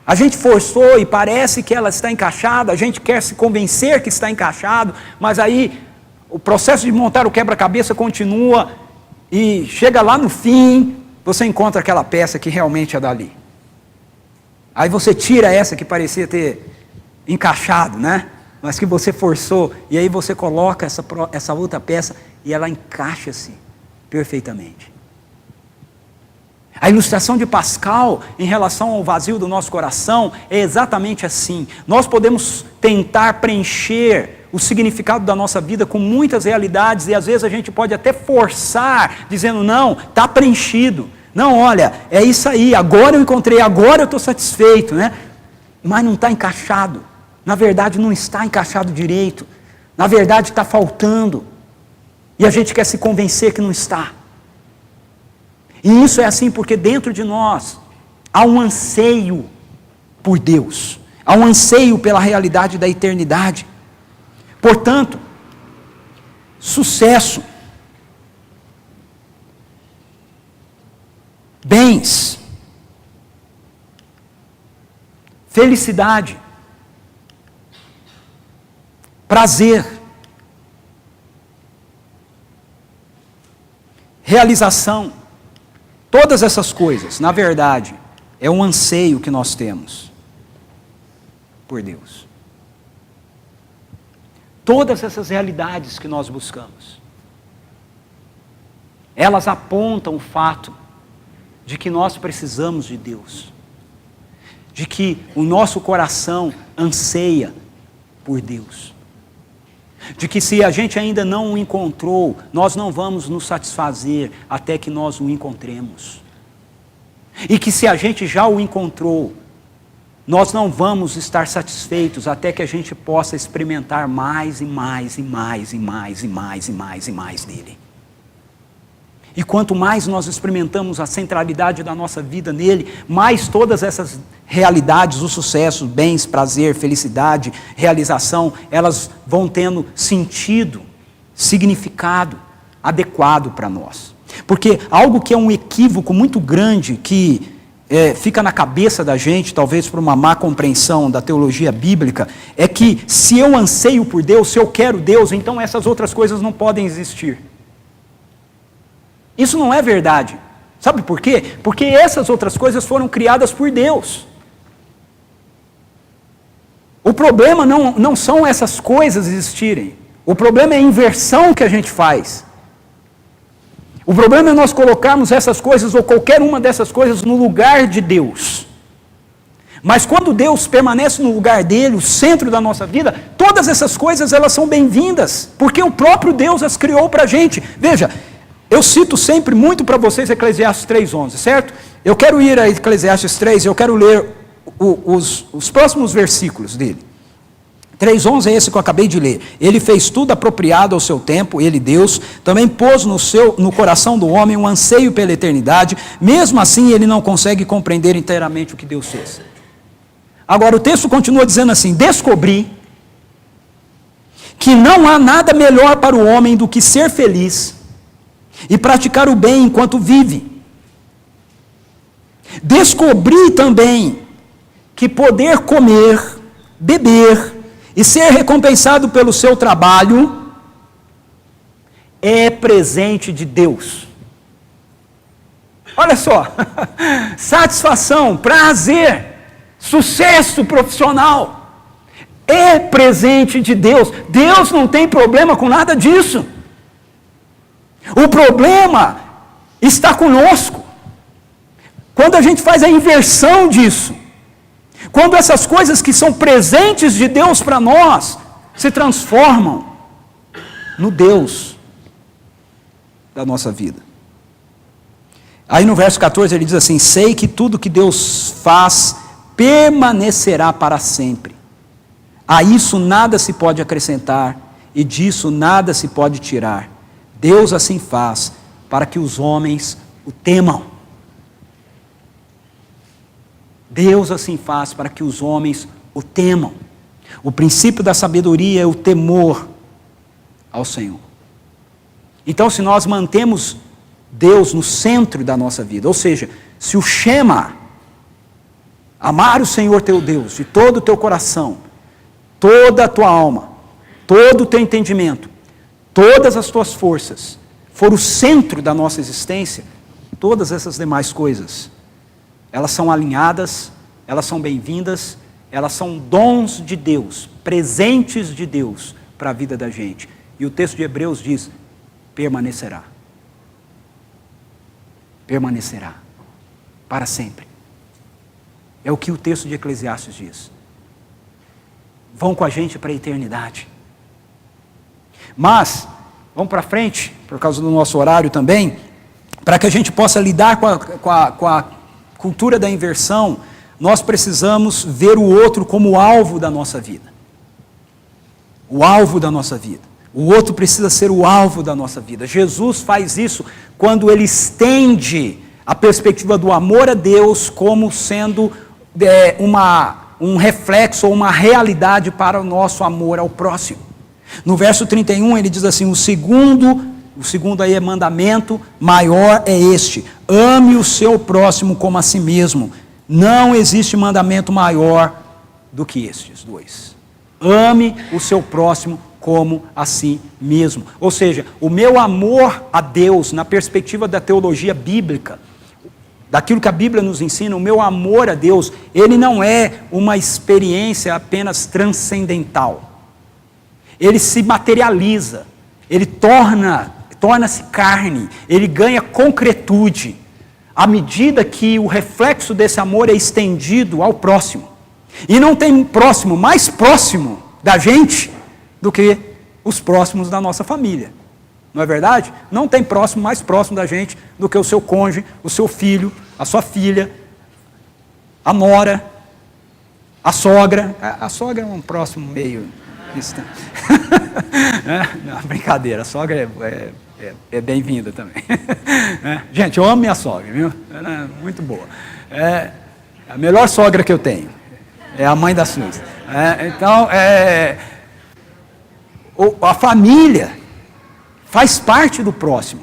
A gente forçou e parece que ela está encaixada, a gente quer se convencer que está encaixado, mas aí o processo de montar o quebra-cabeça continua e chega lá no fim, você encontra aquela peça que realmente é dali. Aí você tira essa que parecia ter encaixado, né? Mas que você forçou, e aí você coloca essa outra peça e ela encaixa-se perfeitamente. A ilustração de Pascal em relação ao vazio do nosso coração é exatamente assim. Nós podemos tentar preencher o significado da nossa vida com muitas realidades e às vezes a gente pode até forçar, dizendo, não, está preenchido. Não, olha, é isso aí, agora eu encontrei, agora eu estou satisfeito, né? Mas não está encaixado. Na verdade não está encaixado direito. Na verdade está faltando. E a gente quer se convencer que não está. E isso é assim porque dentro de nós há um anseio por Deus, há um anseio pela realidade da eternidade. Portanto, sucesso, bens, felicidade, prazer, realização, todas essas coisas, na verdade, é um anseio que nós temos por Deus. Todas essas realidades que nós buscamos, elas apontam o fato de que nós precisamos de Deus, de que o nosso coração anseia por Deus, de que se a gente ainda não o encontrou, nós não vamos nos satisfazer até que nós o encontremos. E que se a gente já o encontrou, nós não vamos estar satisfeitos até que a gente possa experimentar mais e mais e mais e mais e mais e mais e mais dele. E quanto mais nós experimentamos a centralidade da nossa vida nele, mais todas essas realidades, o sucesso, bens, prazer, felicidade, realização, elas vão tendo sentido, significado adequado para nós. Porque algo que é um equívoco muito grande, que fica na cabeça da gente, talvez por uma má compreensão da teologia bíblica, é que se eu anseio por Deus, se eu quero Deus, então essas outras coisas não podem existir. Isso não é verdade. Sabe por quê? Porque essas outras coisas foram criadas por Deus. O problema não são essas coisas existirem. O problema é a inversão que a gente faz. O problema é nós colocarmos essas coisas ou qualquer uma dessas coisas no lugar de Deus. Mas quando Deus permanece no lugar dele, o centro da nossa vida, todas essas coisas elas são bem-vindas, porque o próprio Deus as criou para a gente. Veja, eu cito sempre muito para vocês Eclesiastes 3:11, certo? Eu quero ir a Eclesiastes 3 e eu quero ler os próximos versículos dele. 3:11 é esse que eu acabei de ler. Ele fez tudo apropriado ao seu tempo, ele, Deus, também pôs no coração do homem um anseio pela eternidade, mesmo assim ele não consegue compreender inteiramente o que Deus fez. Agora o texto continua dizendo assim: descobri que não há nada melhor para o homem do que ser feliz e praticar o bem enquanto vive. Descobri também que poder comer, beber e ser recompensado pelo seu trabalho é presente de Deus. Olha só, satisfação, prazer, sucesso profissional é presente de Deus. Deus não tem problema com nada disso. O problema está conosco. Quando a gente faz a inversão disso, quando essas coisas que são presentes de Deus para nós se transformam no Deus da nossa vida. Aí no verso 14 ele diz assim: sei que tudo que Deus faz permanecerá para sempre. A isso nada se pode acrescentar e disso nada se pode tirar. Deus assim faz para que os homens o temam. Deus assim faz para que os homens o temam. O princípio da sabedoria é o temor ao Senhor. Então, se nós mantemos Deus no centro da nossa vida, ou seja, se o Shema, amar o Senhor teu Deus de todo o teu coração, toda a tua alma, todo o teu entendimento, todas as tuas forças, for o centro da nossa existência, todas essas demais coisas, elas são alinhadas, elas são bem-vindas, elas são dons de Deus, presentes de Deus para a vida da gente. E o texto de Hebreus diz: permanecerá. Permanecerá para sempre. É o que o texto de Eclesiastes diz. Vão com a gente para a eternidade. Mas, vamos para frente, por causa do nosso horário também, para que a gente possa lidar com a cultura da inversão, nós precisamos ver o outro como o alvo da nossa vida. O alvo da nossa vida. O outro precisa ser o alvo da nossa vida. Jesus faz isso quando ele estende a perspectiva do amor a Deus como sendo um reflexo ou uma realidade para o nosso amor ao próximo. No verso 31 ele diz assim: o segundo aí é mandamento maior é este: ame o seu próximo como a si mesmo. Não existe mandamento maior do que estes dois. Ame o seu próximo como a si mesmo. Ou seja, o meu amor a Deus, na perspectiva da teologia bíblica, daquilo que a Bíblia nos ensina, o meu amor a Deus, ele não é uma experiência apenas transcendental. Ele se materializa, ele torna-se carne, ele ganha concretude, à medida que o reflexo desse amor é estendido ao próximo. E não tem próximo mais próximo da gente do que os próximos da nossa família. Não é verdade? Não tem próximo mais próximo da gente do que o seu cônjuge, o seu filho, a sua filha, a nora, a sogra. A sogra é um próximo meio distante. Não, brincadeira, a sogra é bem-vinda também. Gente, eu amo minha sogra, viu? Ela é muito boa. É a melhor sogra que eu tenho. É a mãe da Suzy. Então, a família faz parte do próximo.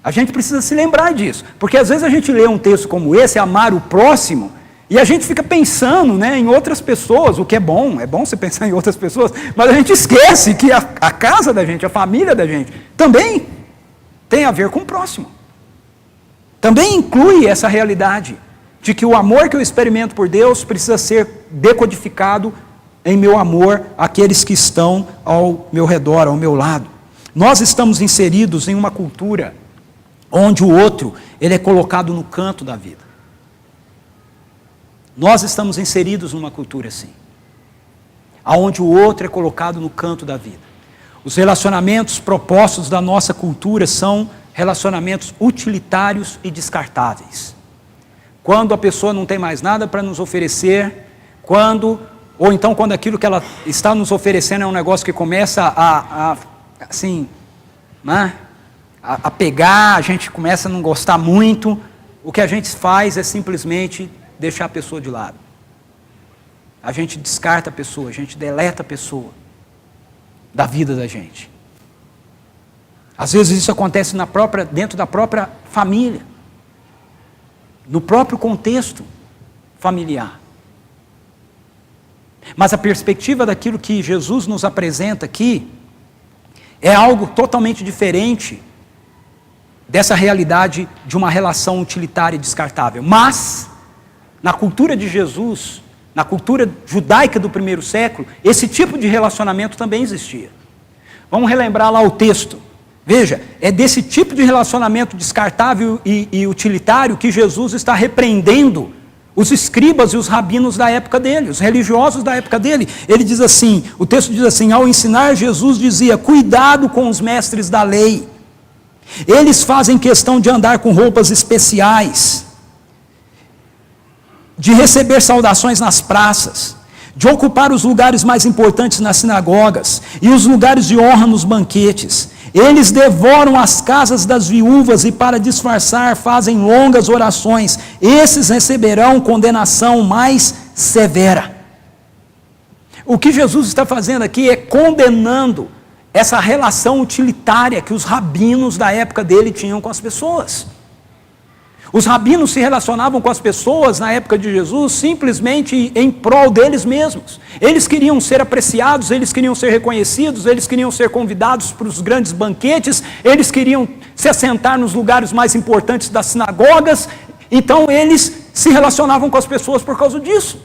A gente precisa se lembrar disso. Porque às vezes a gente lê um texto como esse, amar o próximo, e a gente fica pensando, né, em outras pessoas, o que é bom você pensar em outras pessoas, mas a gente esquece que a casa da gente, a família da gente, também tem a ver com o próximo. Também inclui essa realidade de que o amor que eu experimento por Deus precisa ser decodificado em meu amor àqueles que estão ao meu redor, ao meu lado. Nós estamos inseridos em uma cultura onde o outro, ele é colocado no canto da vida. Nós estamos inseridos numa cultura assim, onde o outro é colocado no canto da vida. Os relacionamentos propostos da nossa cultura são relacionamentos utilitários e descartáveis. Quando a pessoa não tem mais nada para nos oferecer, ou então quando aquilo que ela está nos oferecendo é um negócio que começa a pegar, a gente começa a não gostar muito, o que a gente faz é simplesmente deixar a pessoa de lado. A gente descarta a pessoa, a gente deleta a pessoa da vida da gente. Às vezes isso acontece dentro da própria família, no próprio contexto familiar. Mas a perspectiva daquilo que Jesus nos apresenta aqui é algo totalmente diferente dessa realidade de uma relação utilitária e descartável. Mas, na cultura de Jesus, na cultura judaica do primeiro século, esse tipo de relacionamento também existia. Vamos relembrar lá o texto. Veja, é desse tipo de relacionamento descartável e utilitário que Jesus está repreendendo os escribas e os rabinos da época dele, os religiosos da época dele. Ele diz assim, o texto diz assim: ao ensinar, Jesus dizia: cuidado com os mestres da lei. Eles fazem questão de andar com roupas especiais, de receber saudações nas praças, de ocupar os lugares mais importantes nas sinagogas e os lugares de honra nos banquetes. Eles devoram as casas das viúvas e, para disfarçar, fazem longas orações. Esses receberão condenação mais severa. O que Jesus está fazendo aqui é condenando essa relação utilitária que os rabinos da época dele tinham com as pessoas. Os rabinos se relacionavam com as pessoas na época de Jesus simplesmente em prol deles mesmos. Eles queriam ser apreciados, eles queriam ser reconhecidos, eles queriam ser convidados para os grandes banquetes, eles queriam se assentar nos lugares mais importantes das sinagogas. Então eles se relacionavam com as pessoas por causa disso.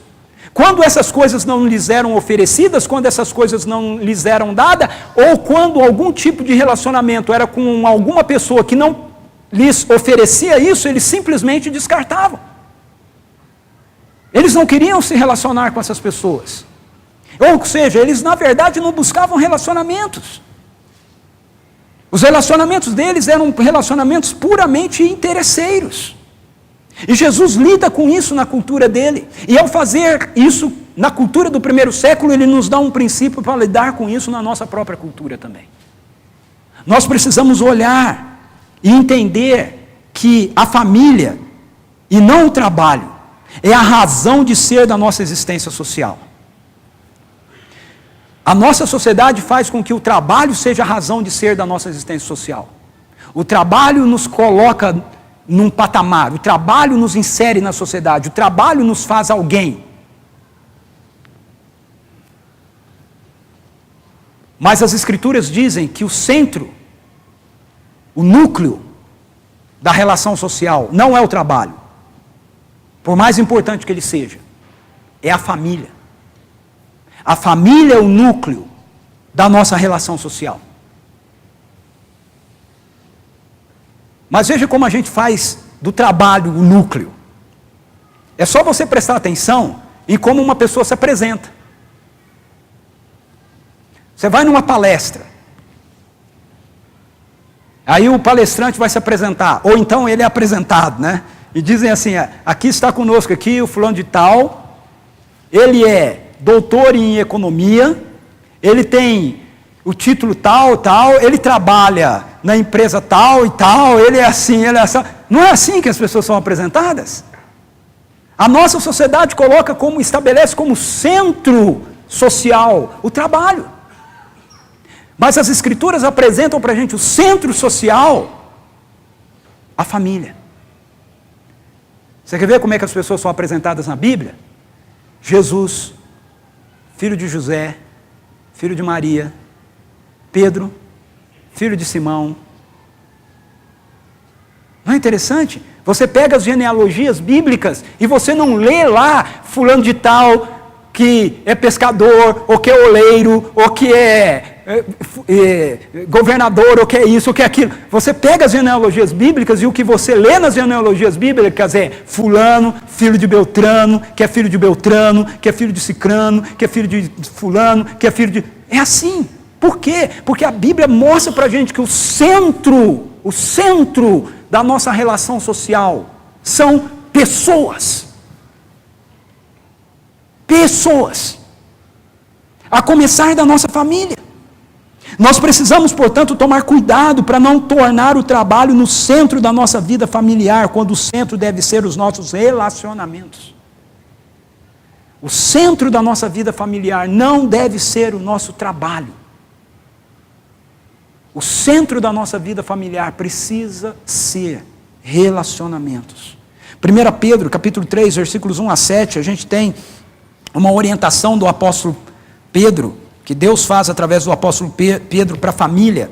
Quando essas coisas não lhes eram oferecidas, quando essas coisas não lhes eram dadas, ou quando algum tipo de relacionamento era com alguma pessoa que não lhes oferecia isso, eles simplesmente descartavam. Eles não queriam se relacionar com essas pessoas. Ou seja, eles na verdade não buscavam relacionamentos. Os relacionamentos deles eram relacionamentos puramente interesseiros. E Jesus lida com isso na cultura dele. E ao fazer isso na cultura do primeiro século, ele nos dá um princípio para lidar com isso na nossa própria cultura também. Nós precisamos olhar e entender que a família, e não o trabalho, é a razão de ser da nossa existência social. A nossa sociedade faz com que o trabalho seja a razão de ser da nossa existência social. O trabalho nos coloca num patamar, o trabalho nos insere na sociedade, o trabalho nos faz alguém. Mas as Escrituras dizem que o centro, o núcleo da relação social não é o trabalho, por mais importante que ele seja, é a família. A família é o núcleo da nossa relação social. Mas veja como a gente faz do trabalho o núcleo. É só você prestar atenção em como uma pessoa se apresenta. Você vai numa palestra, aí o palestrante vai se apresentar, ou então ele é apresentado, né? E dizem assim: aqui está conosco aqui o fulano de tal, ele é doutor em economia, ele tem o título tal, tal, ele trabalha na empresa tal e tal, ele é assim, ele é assim. Não é assim que as pessoas são apresentadas? A nossa sociedade estabelece como centro social o trabalho. Mas as Escrituras apresentam para a gente o centro social, a família. Você quer ver como é que as pessoas são apresentadas na Bíblia? Jesus, filho de José, filho de Maria, Pedro, filho de Simão. Não é interessante? Você pega as genealogias bíblicas e você não lê lá fulano de tal que é pescador, ou que é oleiro, ou que é governador, ou que é isso, ou que é aquilo. Você pega as genealogias bíblicas e o que você lê nas genealogias bíblicas é fulano, filho de Beltrano, que é filho de Beltrano, que é filho de Cicrano, que é filho de fulano, que é filho de... É assim. Por quê? Porque a Bíblia mostra para a gente que o centro da nossa relação social são pessoas. Pessoas. A começar da nossa família. Nós precisamos, portanto, tomar cuidado para não tornar o trabalho no centro da nossa vida familiar, quando o centro deve ser os nossos relacionamentos. O centro da nossa vida familiar não deve ser o nosso trabalho. O centro da nossa vida familiar precisa ser relacionamentos. 1 Pedro, capítulo 3, versículos 1 a 7, a gente tem uma orientação do apóstolo Pedro, que Deus faz através do apóstolo Pedro para a família.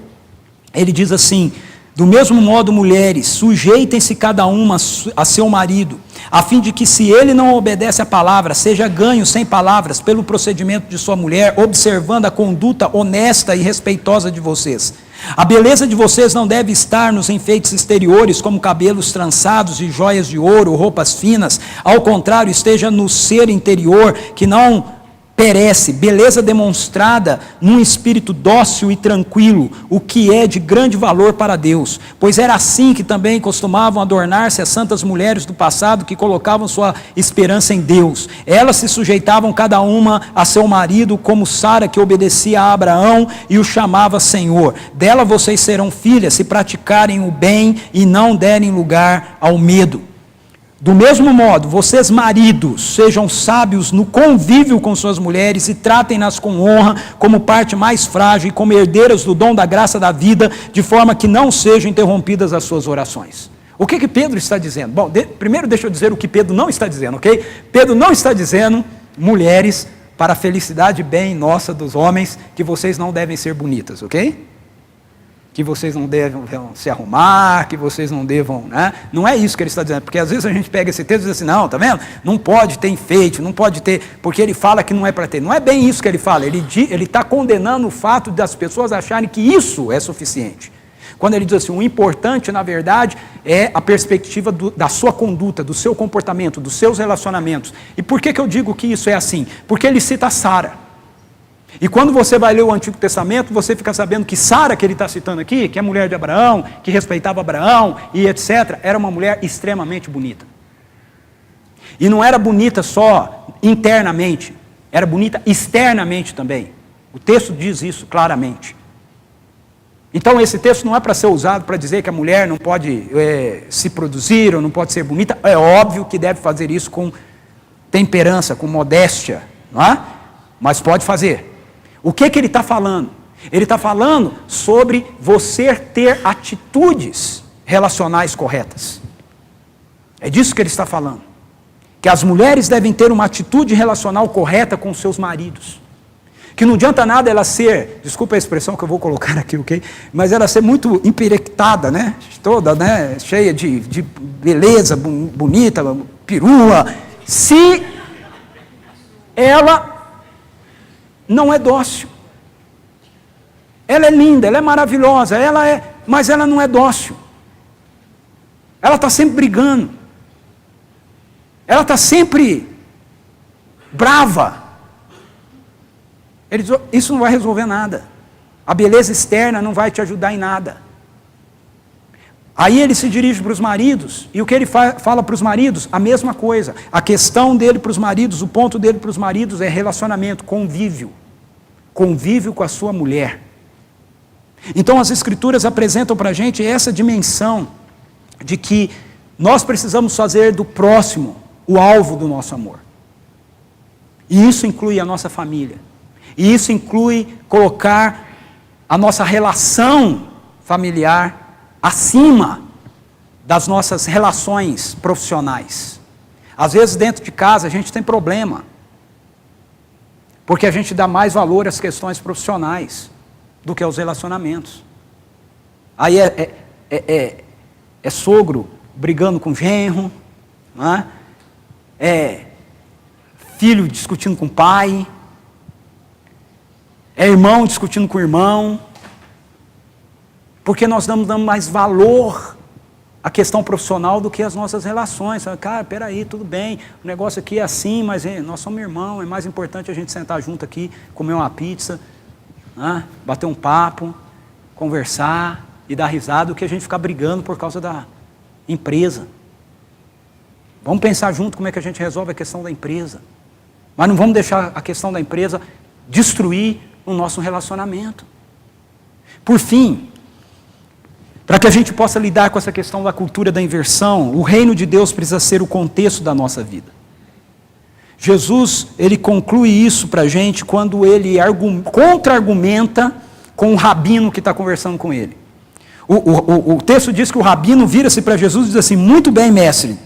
Ele diz assim: do mesmo modo, mulheres, sujeitem-se cada uma a seu marido, a fim de que, se ele não obedece à palavra, seja ganho sem palavras pelo procedimento de sua mulher, observando a conduta honesta e respeitosa de vocês. A beleza de vocês não deve estar nos enfeites exteriores, como cabelos trançados e joias de ouro, roupas finas. Ao contrário, esteja no ser interior, que não perece, beleza demonstrada num espírito dócil e tranquilo, o que é de grande valor para Deus. Pois era assim que também costumavam adornar-se as santas mulheres do passado, que colocavam sua esperança em Deus. Elas se sujeitavam cada uma a seu marido, como Sara, que obedecia a Abraão e o chamava Senhor. Dela vocês serão filhas, se praticarem o bem e não derem lugar ao medo. Do mesmo modo, vocês maridos, sejam sábios no convívio com suas mulheres e tratem-nas com honra, como parte mais frágil e como herdeiras do dom da graça da vida, de forma que não sejam interrompidas as suas orações. O que Pedro está dizendo? Bom, primeiro deixa eu dizer o que Pedro não está dizendo, ok? Pedro não está dizendo, mulheres, para a felicidade e bem nossa dos homens, que vocês não devem ser bonitas, ok? Que vocês não devem se arrumar, que vocês não devam, né? Não é isso que ele está dizendo, porque às vezes a gente pega esse texto e diz assim, não, tá vendo? Não pode ter enfeite, não pode ter, porque ele fala que não é para ter. Não é bem isso que ele fala, ele está condenando o fato das pessoas acharem que isso é suficiente. Quando ele diz assim, o importante, na verdade, é a perspectiva da sua conduta, do seu comportamento, dos seus relacionamentos. E por que eu digo que isso é assim? Porque ele cita Sara. E quando você vai ler o Antigo Testamento, você fica sabendo que Sara, que ele está citando aqui, que é mulher de Abraão, que respeitava Abraão e etc., era uma mulher extremamente bonita. E não era bonita só internamente, era bonita externamente também. O texto diz isso claramente. Então esse texto não é para ser usado para dizer que a mulher não pode se produzir ou não pode ser bonita. É óbvio que deve fazer isso com temperança, com modéstia, não é? Mas pode fazer. O que ele está falando? Ele está falando sobre você ter atitudes relacionais corretas. É disso que ele está falando. Que as mulheres devem ter uma atitude relacional correta com seus maridos. Que não adianta nada ela ser, desculpa a expressão que eu vou colocar aqui, ok? Mas ela ser muito emperectada, né? Toda, né? Cheia de beleza, bonita, perua. Se ela não é dócil. Ela é linda, ela é maravilhosa, mas ela não é dócil. Ela está sempre brigando. Ela está sempre brava. Ele diz, isso não vai resolver nada. A beleza externa não vai te ajudar em nada. Aí ele se dirige para os maridos, e o que ele fala para os maridos? A mesma coisa. A questão dele para os maridos, o ponto dele para os maridos é relacionamento, convívio. Convívio com a sua mulher. Então as Escrituras apresentam para a gente essa dimensão de que nós precisamos fazer do próximo o alvo do nosso amor. E isso inclui a nossa família. E isso inclui colocar a nossa relação familiar acima das nossas relações profissionais. Às vezes dentro de casa a gente tem problema, porque a gente dá mais valor às questões profissionais do que aos relacionamentos. Aí é sogro brigando com genro, não é? É filho discutindo com pai, é irmão discutindo com irmão, porque nós damos mais valor à questão profissional do que às nossas relações. Cara, peraí, tudo bem, o negócio aqui é assim, mas nós somos irmãos, é mais importante a gente sentar junto aqui, comer uma pizza, né? Bater um papo, conversar e dar risada, do que a gente ficar brigando por causa da empresa. Vamos pensar junto como é que a gente resolve a questão da empresa. Mas não vamos deixar a questão da empresa destruir o nosso relacionamento. Por fim, para que a gente possa lidar com essa questão da cultura da inversão, o reino de Deus precisa ser o contexto da nossa vida. Jesus, ele conclui isso para a gente quando ele contra-argumenta com o rabino que está conversando com ele. O texto diz que o rabino vira-se para Jesus e diz assim, muito bem, mestre,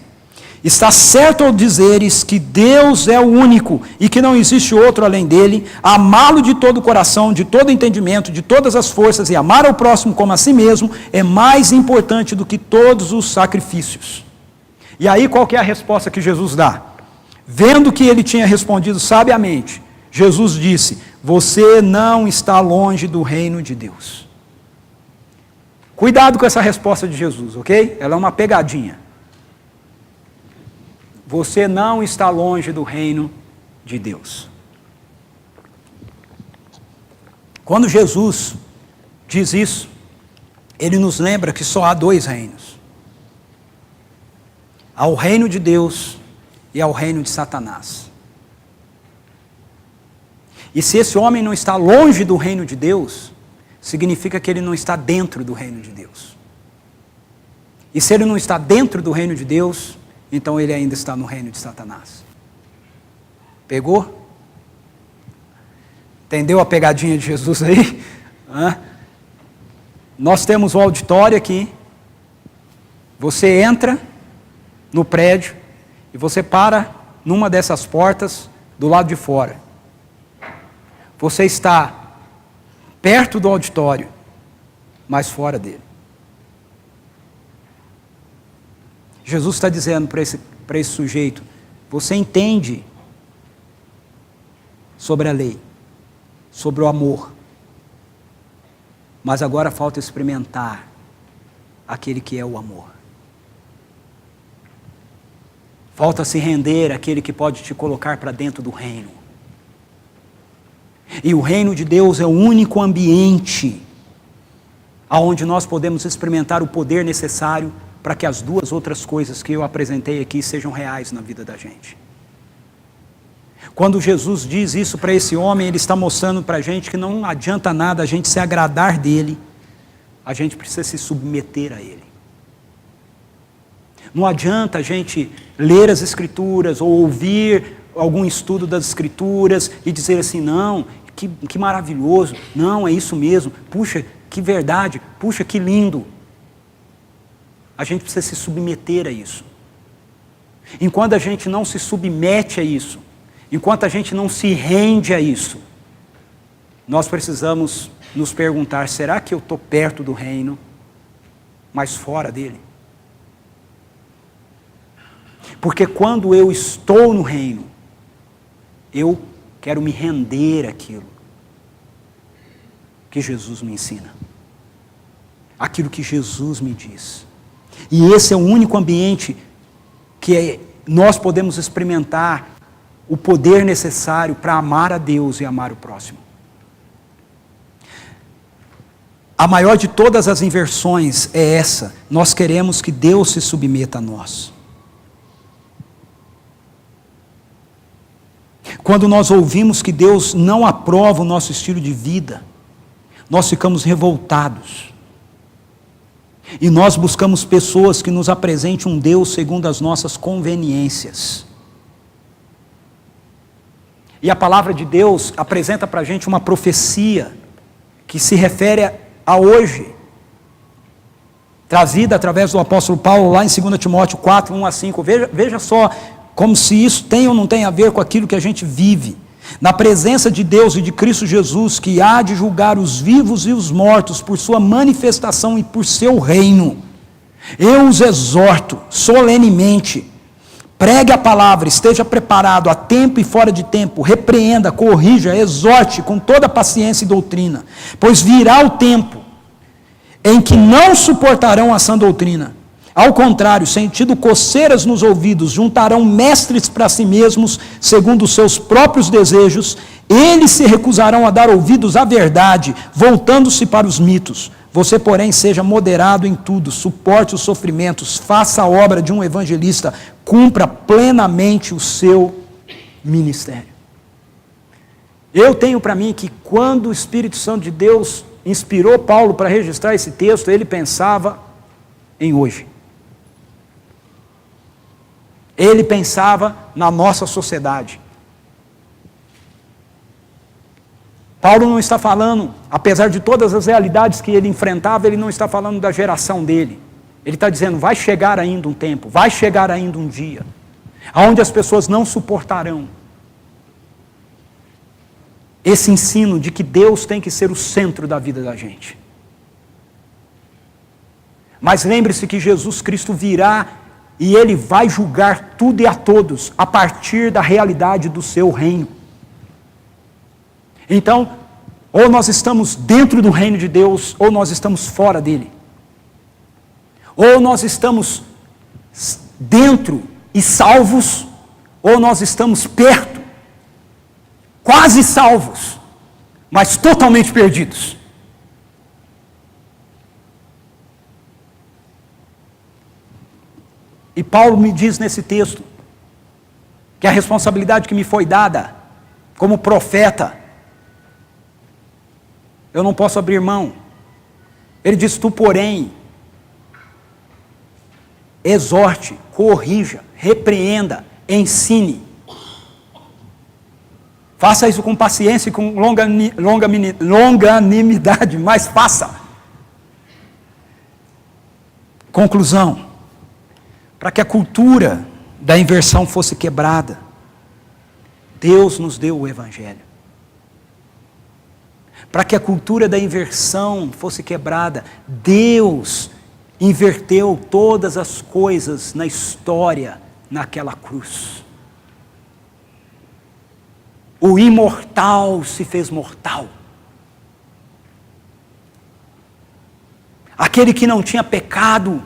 Está certo ao dizeres que Deus é o único e que não existe outro além dele, amá-lo de todo o coração, de todo o entendimento, de todas as forças e amar ao próximo como a si mesmo é mais importante do que todos os sacrifícios. E aí qual que é a resposta que Jesus dá? Vendo que ele tinha respondido sabiamente, Jesus disse: você não está longe do reino de Deus. Cuidado com essa resposta de Jesus, ok? Ela é uma pegadinha. Você não está longe do reino de Deus. Quando Jesus diz isso, ele nos lembra que só há dois reinos. Há o reino de Deus e há o reino de Satanás. E se esse homem não está longe do reino de Deus, significa que ele não está dentro do reino de Deus. E se ele não está dentro do reino de Deus, então ele ainda está no reino de Satanás. Pegou? Entendeu a pegadinha de Jesus aí? Nós temos um auditório aqui. Você entra no prédio e você para numa dessas portas do lado de fora. Você está perto do auditório, mas fora dele. Jesus está dizendo para esse sujeito: você entende sobre a lei, sobre o amor, mas agora falta experimentar aquele que é o amor. Falta se render àquele que pode te colocar para dentro do reino. E o reino de Deus é o único ambiente onde nós podemos experimentar o poder necessário para que as duas outras coisas que eu apresentei aqui sejam reais na vida da gente. Quando Jesus diz isso para esse homem, ele está mostrando para a gente que não adianta nada a gente se agradar dele, a gente precisa se submeter a ele. Não adianta a gente ler as Escrituras ou ouvir algum estudo das Escrituras e dizer assim: não, que maravilhoso, não, é isso mesmo, puxa, que verdade, puxa, que lindo. A gente precisa se submeter a isso. Enquanto a gente não se submete a isso, enquanto a gente não se rende a isso, nós precisamos nos perguntar: será que eu estou perto do reino, mas fora dele? Porque quando eu estou no reino, eu quero me render àquilo que Jesus me ensina, aquilo que Jesus me diz. E esse é o único ambiente que nós podemos experimentar o poder necessário para amar a Deus e amar o próximo. A maior de todas as inversões é essa: nós queremos que Deus se submeta a nós. Quando nós ouvimos que Deus não aprova o nosso estilo de vida, nós ficamos revoltados. E nós buscamos pessoas que nos apresentem um Deus segundo as nossas conveniências. E a palavra de Deus apresenta para a gente uma profecia que se refere a hoje, trazida através do apóstolo Paulo lá em 2 Timóteo 4, 1-5. Veja só como se isso tem ou não tem a ver com aquilo que a gente vive. Na presença de Deus e de Cristo Jesus, que há de julgar os vivos e os mortos por sua manifestação e por seu reino, eu os exorto solenemente: pregue a palavra, esteja preparado a tempo e fora de tempo, repreenda, corrija, exorte com toda paciência e doutrina, pois virá o tempo em que não suportarão a sã doutrina. Ao contrário, sentindo coceiras nos ouvidos, juntarão mestres para si mesmos, segundo os seus próprios desejos. Eles se recusarão a dar ouvidos à verdade, voltando-se para os mitos. Você, porém, seja moderado em tudo, suporte os sofrimentos, faça a obra de um evangelista, cumpra plenamente o seu ministério. Eu tenho para mim que quando o Espírito Santo de Deus inspirou Paulo para registrar esse texto, ele pensava em hoje. Ele pensava na nossa sociedade. Paulo não está falando, apesar de todas as realidades que ele enfrentava, ele não está falando da geração dele. Ele está dizendo, vai chegar ainda um tempo, vai chegar ainda um dia, onde as pessoas não suportarão esse ensino de que Deus tem que ser o centro da vida da gente. Mas lembre-se que Jesus Cristo virá e Ele vai julgar tudo e a todos a partir da realidade do seu reino. Então, ou nós estamos dentro do reino de Deus, ou nós estamos fora dele. Ou nós estamos dentro e salvos, ou nós estamos perto, quase salvos, mas totalmente perdidos. E Paulo me diz nesse texto que a responsabilidade que me foi dada como profeta, eu não posso abrir mão. Ele diz, tu porém, exorte, corrija, repreenda, ensine. Faça isso com paciência e com longanimidade, mas faça. Conclusão. Para que a cultura da inversão fosse quebrada, Deus nos deu o Evangelho. Para que a cultura da inversão fosse quebrada, Deus inverteu todas as coisas na história naquela cruz. O imortal se fez mortal. Aquele que não tinha pecado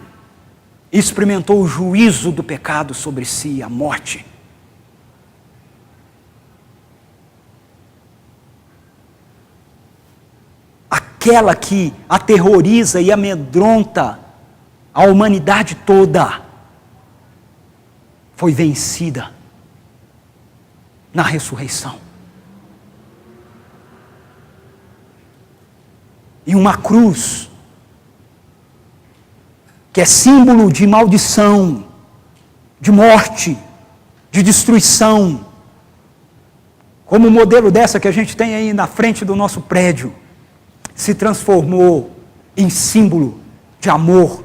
experimentou o juízo do pecado sobre si, a morte. Aquela que aterroriza e amedronta a humanidade toda, foi vencida na ressurreição. E uma cruz, que é símbolo de maldição, de morte, de destruição, como o modelo dessa que a gente tem aí na frente do nosso prédio, se transformou em símbolo de amor,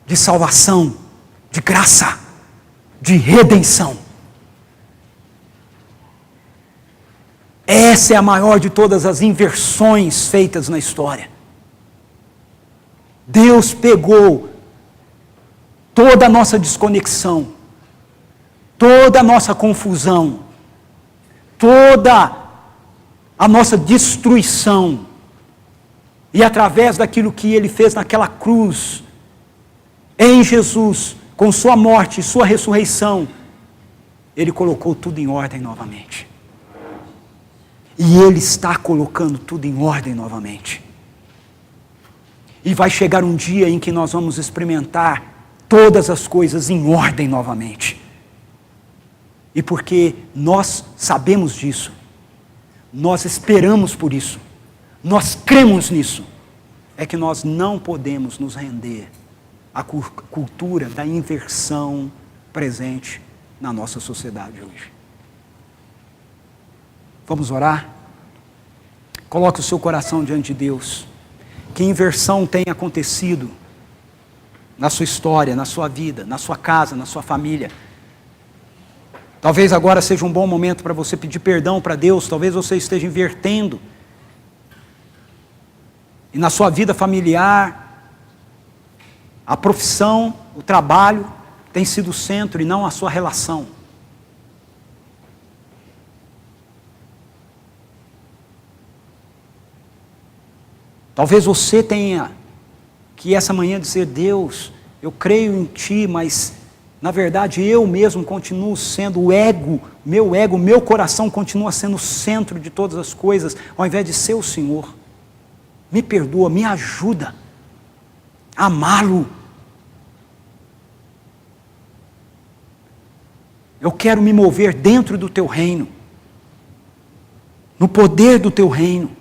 de salvação, de graça, de redenção. Essa é a maior de todas as inversões feitas na história. Deus pegou toda a nossa desconexão, toda a nossa confusão, toda a nossa destruição, e através daquilo que Ele fez naquela cruz, em Jesus, com sua morte e sua ressurreição, Ele colocou tudo em ordem novamente. E Ele está colocando tudo em ordem novamente. E vai chegar um dia em que nós vamos experimentar todas as coisas em ordem novamente. E porque nós sabemos disso, nós esperamos por isso, nós cremos nisso, é que nós não podemos nos render à cultura da inversão presente na nossa sociedade hoje. Vamos orar? Coloque o seu coração diante de Deus. Que inversão tem acontecido na sua história, na sua vida, na sua casa, na sua família. Talvez agora seja um bom momento para você pedir perdão para Deus, talvez você esteja invertendo. E na sua vida familiar, a profissão, o trabalho tem sido o centro e não a sua relação. Talvez você tenha que essa manhã dizer, Deus, eu creio em Ti, mas na verdade eu mesmo continuo sendo o ego, meu coração continua sendo o centro de todas as coisas, ao invés de ser o Senhor. Me perdoa, me ajuda a amá-lo. Eu quero me mover dentro do Teu reino, no poder do Teu reino.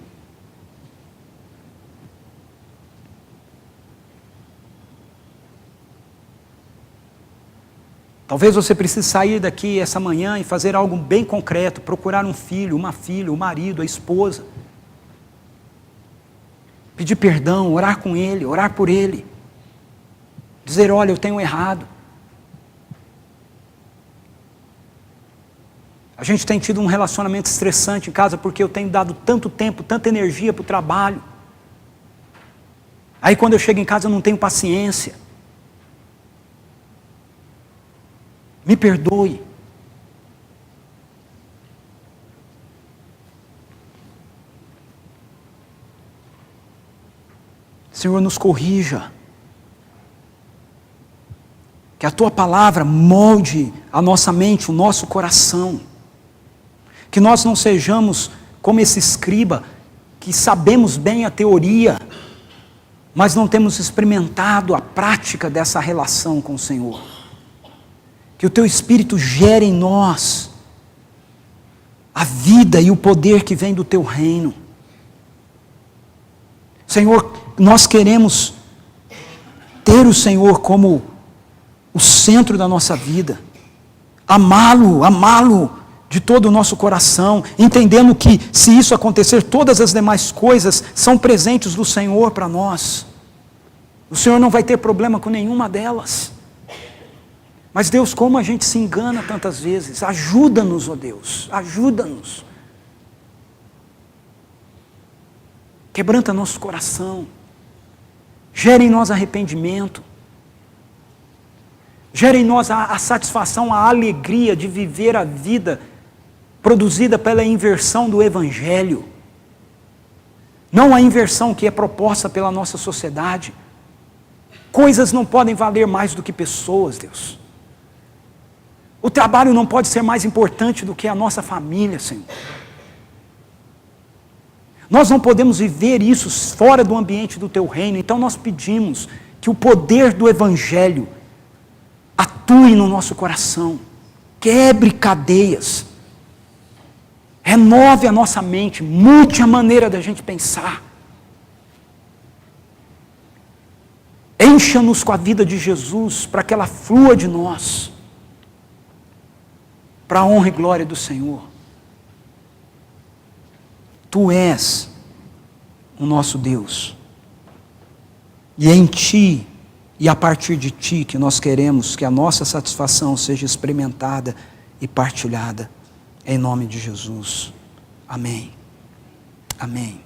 Talvez você precise sair daqui essa manhã e fazer algo bem concreto, procurar um filho, uma filha, o marido, a esposa. Pedir perdão, orar com ele, orar por ele. Dizer, olha, eu tenho errado. A gente tem tido um relacionamento estressante em casa porque eu tenho dado tanto tempo, tanta energia para o trabalho. Aí quando eu chego em casa eu não tenho paciência. Me perdoe. Senhor, nos corrija. Que a Tua palavra molde a nossa mente, o nosso coração. Que nós não sejamos como esse escriba, que sabemos bem a teoria, mas não temos experimentado a prática dessa relação com o Senhor. Que o Teu Espírito gere em nós a vida e o poder que vem do Teu reino. Senhor, nós queremos ter o Senhor como o centro da nossa vida, amá-lo de todo o nosso coração, entendendo que se isso acontecer, todas as demais coisas são presentes do Senhor para nós. O Senhor não vai ter problema com nenhuma delas. Mas Deus, como a gente se engana tantas vezes, ajuda-nos, ó Deus, ajuda-nos. Quebranta nosso coração, gera em nós arrependimento, gera em nós a satisfação, a alegria de viver a vida produzida pela inversão do Evangelho. Não a inversão que é proposta pela nossa sociedade. Coisas não podem valer mais do que pessoas, Deus. O trabalho não pode ser mais importante do que a nossa família, Senhor. Nós não podemos viver isso fora do ambiente do Teu reino, então nós pedimos que o poder do Evangelho atue no nosso coração, quebre cadeias, renove a nossa mente, mude a maneira da gente pensar. Encha-nos com a vida de Jesus, para que ela flua de nós, para a honra e glória do Senhor. Tu és o nosso Deus, e é em Ti, e a partir de Ti, que nós queremos que a nossa satisfação seja experimentada e partilhada, em nome de Jesus. Amém. Amém.